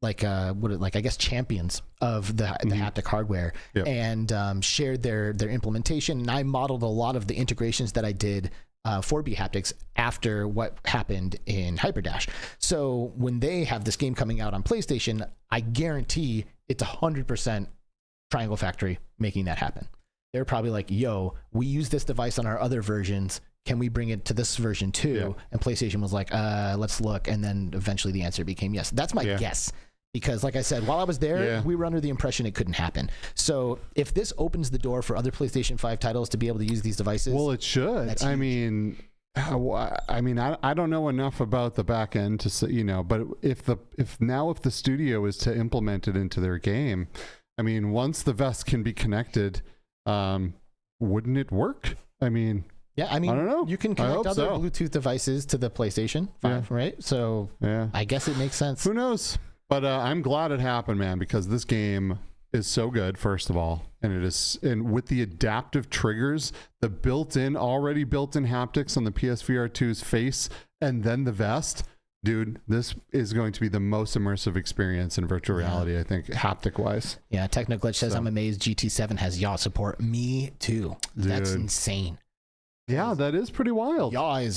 guess champions of the haptic hardware, and shared their implementation. And I modeled a lot of the integrations that I did for bHaptics after what happened in Hyperdash. So when they have this game coming out on PlayStation, I guarantee it's 100% Triangle Factory making that happen. They're probably like, yo, we use this device on our other versions. Can we bring it to this version too? Yeah. And PlayStation was like, let's look. And then eventually the answer became yes. That's my guess. Because like I said, while I was there, we were under the impression it couldn't happen. So if this opens the door for other PlayStation 5 titles to be able to use these devices. Well, it should. I mean, I don't know enough about the back end to say, but if the studio is to implement it into their game, I mean, once the vest can be connected, wouldn't it work? I mean, I don't know. You can connect other Bluetooth devices to the PlayStation 5, right? So I guess it makes sense. Who knows? But I'm glad it happened, man, because this game is so good, first of all. And with the adaptive triggers, the already built-in haptics on the PSVR 2's face, and then the vest, dude, this is going to be the most immersive experience in virtual reality, I think, haptic-wise. Yeah, Technoglitch says, I'm amazed GT7 has yaw support. Me too. Dude. That's insane. Yeah, that is pretty wild. Yaw is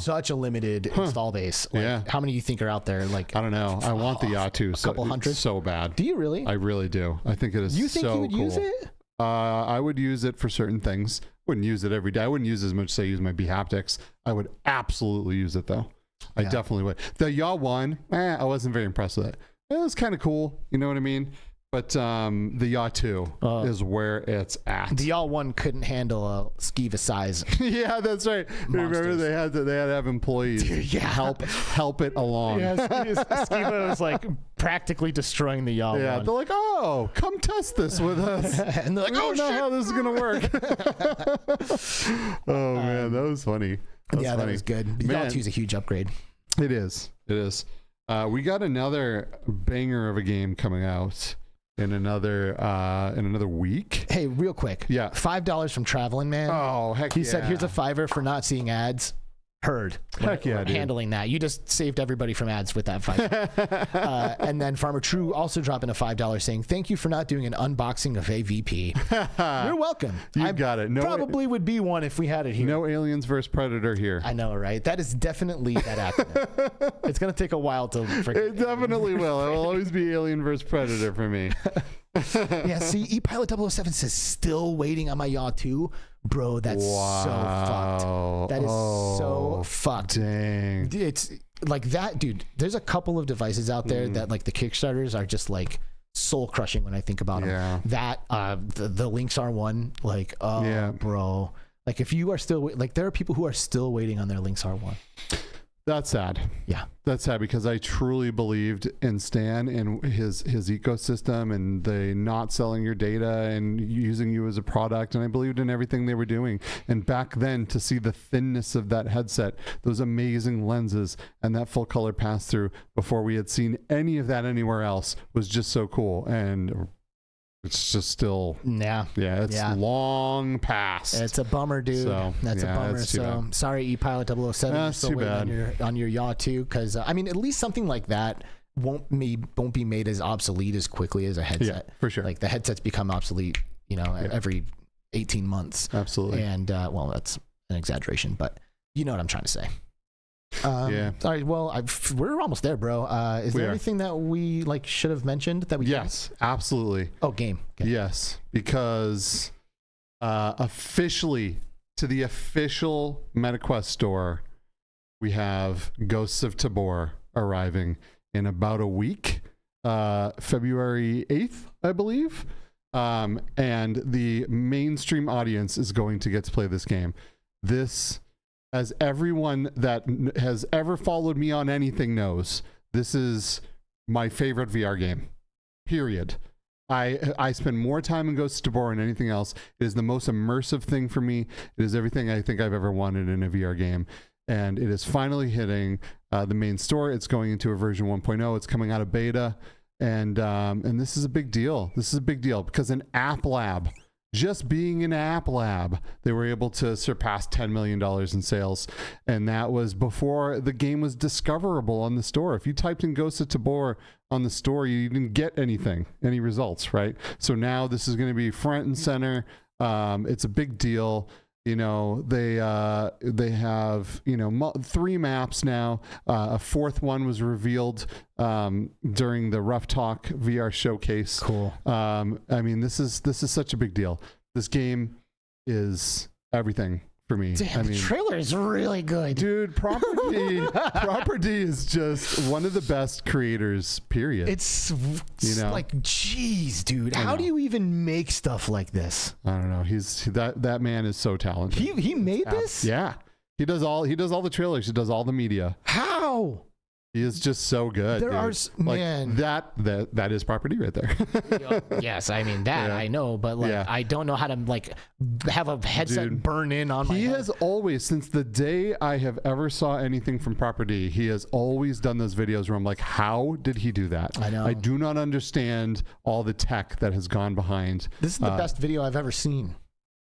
such a limited install base. Like, how many do you think are out there? Like, I don't know. I want the Yaw too. A couple hundred? So bad. Do you really? I really do. I think it is so cool. You think you would use it? I would use it for certain things. Wouldn't use it every day. I wouldn't use it as much as I use my bHaptics. I would absolutely use it though. I definitely would. The Yaw one, I wasn't very impressed with it. It was kind of cool. You know what I mean? But the Yaw 2 is where it's at. The Yaw 1 couldn't handle a Skeeva size. Yeah, that's right. Monsters. Remember they had to have employees help it along. Yeah, Skeeva was like practically destroying the Yaw 1. Yeah, they're like, oh, come test this with us. And they're like, we don't know how this is gonna work. Oh man, that was funny. That was good. The Yaw 2 is a huge upgrade. It is. We got another banger of a game coming out in another week. Hey, real quick. Yeah. $5 from Traveling Man. Oh, heck He said, here's a $5 for not seeing ads. Heard. Heck yeah, dude. Handling that. You just saved everybody from ads with that $5. And then Farmer True also dropping a $5 saying, thank you for not doing an unboxing of AVP. You're welcome. You got it. Probably would be one if we had it here. No Aliens vs. Predator here. I know, right? That is definitely that acronym. It's going to take a while to forget. It definitely will. It will always be Alien vs. Predator for me. Yeah, see, ePilot007 says, still waiting on my Yaw 2. Bro, that's so fucked. That is so fucked. Dang. It's like that, dude. There's a couple of devices out there that like the Kickstarters are just like soul crushing when I think about them. That the Lynx R1, like, bro. Like if you are still like, there are people who are still waiting on their Lynx R1. That's sad. Yeah. That's sad because I truly believed in Stan and his ecosystem and the not selling your data and using you as a product. And I believed in everything they were doing. And back then to see the thinness of that headset, those amazing lenses and that full color pass through before we had seen any of that anywhere else was just so cool. And it's just still, it's long past. It's a bummer, dude. So, that's a bummer. So sorry, ePilot007, you're still waiting on your Yaw 2, because I mean, at least something like that won't be made as obsolete as quickly as a headset. Yeah, for sure. Like the headsets become obsolete, every 18 months. Absolutely. And well, that's an exaggeration, but you know what I'm trying to say. Yeah. All right. Well, we're almost there, bro. Is there anything that we like should have mentioned that we? Yes, absolutely. Oh, game. Okay. Yes, because officially to the official MetaQuest store, we have Ghosts of Tabor arriving in about a week, February 8th, I believe. And the mainstream audience is going to get to play this game. This, as everyone that has ever followed me on anything knows, this is my favorite VR game, period. I spend more time in Ghosts of Tabor than anything else. It is the most immersive thing for me. It is everything I think I've ever wanted in a VR game. And it is finally hitting the main store. It's going into a version 1.0. It's coming out of beta. And this is a big deal. This is a big deal because an app lab, just being an app lab, they were able to surpass $10 million in sales. And that was before the game was discoverable on the store. If you typed in Ghosts of Tabor on the store, you didn't get any results, right? So now this is going to be front and center. It's a big deal. You know, they have, you know, 3 maps now. A 4th one was revealed during the Rough Talk VR showcase. Cool. I mean, this is such a big deal. This game is everything for me. Damn, the trailer is really good. Dude, Proper D is just one of the best creators, period. It's like, geez, dude, how do you even make stuff like this? I don't know. That man is so talented. He made this? Yeah. He does all the trailers. He does all the media. How? He is just so good. There are man, that is Proper D right there. Yes, I mean that I know, but like I don't know how to like have a headset burn in on my head. He has always, since the day I have ever saw anything from Proper D, he has always done those videos where I'm like, how did he do that? I know. I do not understand all the tech that has gone behind. This is the best video I've ever seen.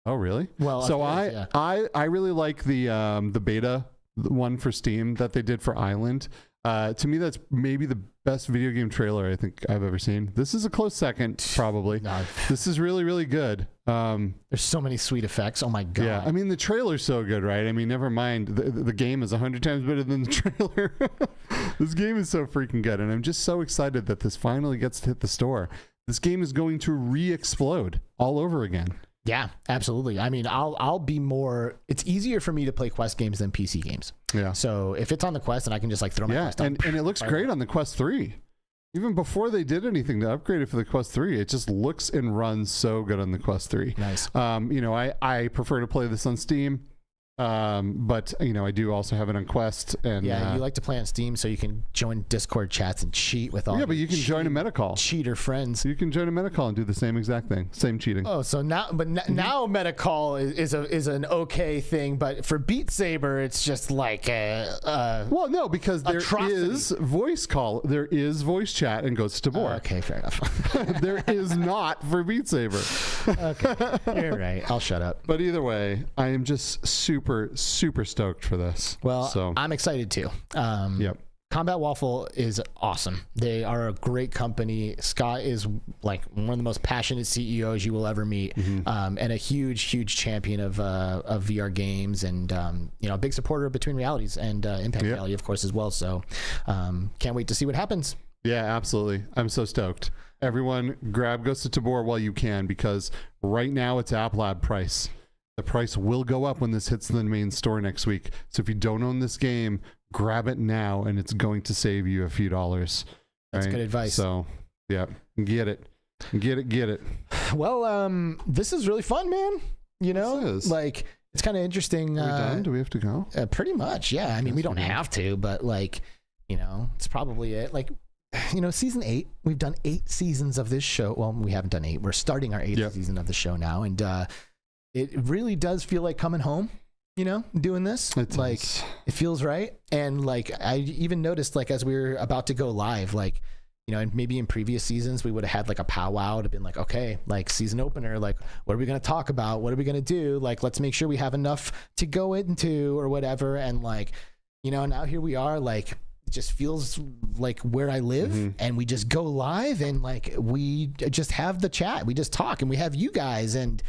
Oh, really? Well, so I really like the beta one for Steam that they did for Island. To me, that's maybe the best video game trailer I think I've ever seen. This is a close second, probably. No. This is really, really good. There's so many sweet effects. Oh my god. Yeah, I mean the trailer's so good, right? I mean, never mind. The game is 100 times better than the trailer. This game is so freaking good, and I'm just so excited that this finally gets to hit the store. This game is going to re-explode all over again. Yeah, absolutely. I mean, I'll be more. It's easier for me to play Quest games than PC games. Yeah. So if it's on the Quest, and I can just like throw my Quest on. And it looks great on the Quest 3. Even before they did anything to upgrade it for the Quest 3, it just looks and runs so good on the Quest 3. Nice. You know, I prefer to play this on Steam. But you know, I do also have it on Quest, and you like to play on Steam, so you can join Discord chats and cheat with all. Yeah, but you can join a Metacall. Cheater friends. You can join a Metacall and do the same exact thing, same cheating. Oh, so now Metacall is an okay thing, but for Beat Saber, it's just like well, no, because there is voice call, there is voice chat, and Ghosts of Tabor. Okay, fair enough. There is not for Beat Saber. Okay, you're right. I'll shut up. But either way, I am just super stoked for this. Well, so I'm excited too. Yep. Combat Waffle is awesome. They are a great company. Scott is like one of the most passionate CEOs you will ever meet, and a huge champion of VR games, and you know, a big supporter of Between Realities and Impact Reality, of course, as well. So can't wait to see what happens. Yeah, absolutely. I'm so stoked. Everyone, grab Ghosts of Tabor while you can, because right now it's App Lab price. The price will go up when this hits the main store next week. So if you don't own this game, grab it now, and it's going to save you a few dollars. That's good advice. So, yeah, get it. Well, this is really fun, man. You know, like, it's kind of interesting. Are we done? Do we have to go? Pretty much, yeah. I mean, we don't have to, but like, you know, it's probably it. Like, you know, season 8, we've done 8 seasons of this show. Well, we haven't done 8. We're starting our 8th season of the show now, and it really does feel like coming home, you know, doing this. It feels right. And like, I even noticed, like, as we were about to go live, like, you know, and maybe in previous seasons, we would have had like a powwow to been like, okay, like season opener, like, what are we going to talk about? What are we going to do? Like, let's make sure we have enough to go into or whatever. And like, you know, now here we are, like, it just feels like where I live, and we just go live, and like, we just have the chat, we just talk, and we have you guys, and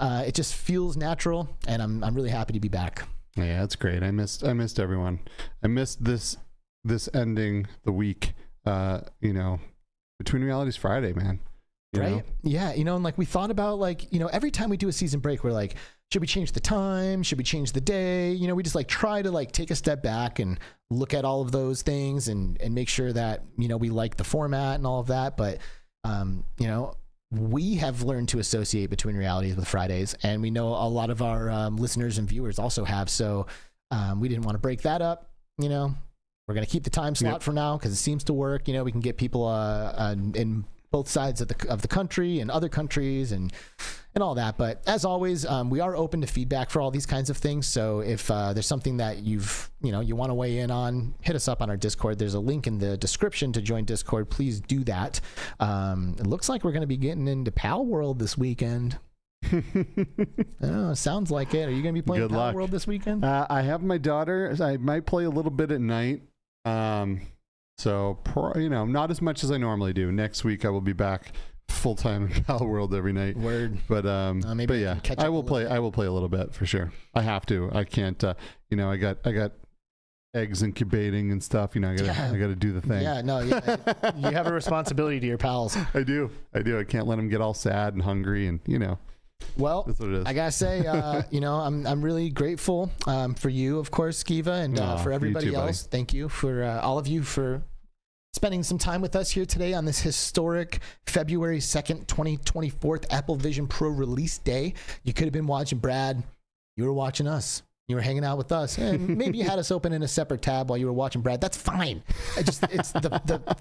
it just feels natural, and I'm really happy to be back. Yeah, that's great. I missed everyone. I missed this ending the week. Between Realities Friday, man. You know? Yeah, and like we thought about every time we do a season break, we're like, should we change the time? Should we change the day? We just like try to like take a step back and look at all of those things and make sure that, we like the format and all of that. But, we have learned to associate Between Realities with Fridays, and we know a lot of our listeners and viewers also have. So we didn't want to break that up. We're going to keep the time slot for now because it seems to work. We can get people in both sides of the country and other countries and all that. But as always, we are open to feedback for all these kinds of things. So if there's something that you want to weigh in on, hit us up on our Discord. There's a link in the description to join Discord. Please do that. It looks like we're going to be getting into Palworld this weekend. Sounds like it. Are you going to be playing Palworld this weekend? I have my daughter. I might play a little bit at night. So not as much as I normally do. Next week I will be back full time in Palworld every night. Word. But yeah, I will play a little bit for sure. I have to. I can't. I got eggs incubating and stuff. I gotta do the thing. Yeah. No. Yeah. You have a responsibility to your pals. I do. I can't let them get all sad and hungry and Well, that's what it is. I gotta say, I'm really grateful for you, of course, Skeeva, and for everybody else. Buddy. Thank you for all of you for spending some time with us here today on this historic February 2nd, 2024 Apple Vision Pro release day. You could have been watching Brad. You were watching us. You were hanging out with us, and maybe you had us open in a separate tab while you were watching Brad. That's fine. It's the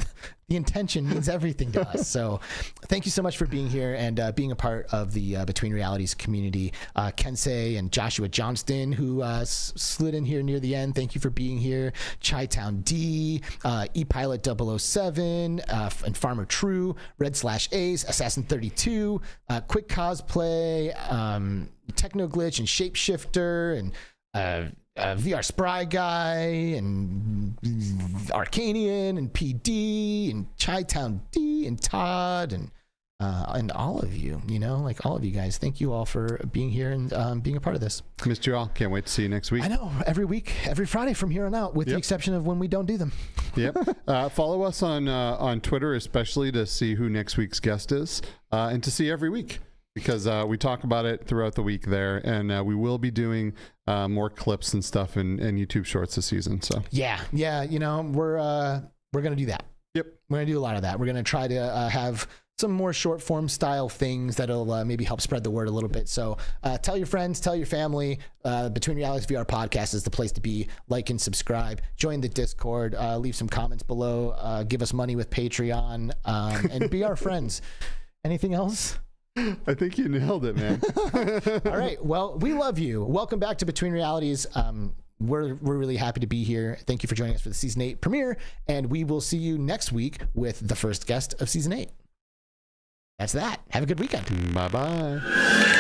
intention means everything to us. So thank you so much for being here and being a part of the Between Realities community. Kensei and Joshua Johnston, who slid in here near the end. Thank you for being here. Chi-Town D, ePilot 007, and Farmer True, Red/Ace, Assassin 32, Quick Cosplay, Techno Glitch and Shapeshifter, and VR Spry Guy, and Arcanian, and PD, and Chi-Town D, and Todd, and all of you, all of you guys. Thank you all for being here and being a part of this. Missed you all. Can't wait to see you next week. I know. Every week, every Friday from here on out, with the exception of when we don't do them. Yep. Follow us on Twitter, especially to see who next week's guest is, and to see every week. Because we talk about it throughout the week there, and we will be doing more clips and stuff and YouTube Shorts this season. So yeah, we're gonna do that. Yep, we're gonna do a lot of that. We're gonna try to have some more short form style things that'll maybe help spread the word a little bit. So tell your friends, tell your family. Between Realities VR podcast is the place to be. Like and subscribe. Join the Discord. Leave some comments below. Give us money with Patreon, and be our friends. Anything else? I think you nailed it, man. All right. Well, we love you. Welcome back to Between Realities. We're really happy to be here. Thank you for joining us for the Season 8 premiere, and we will see you next week with the first guest of Season 8. That's that. Have a good weekend. Bye-bye.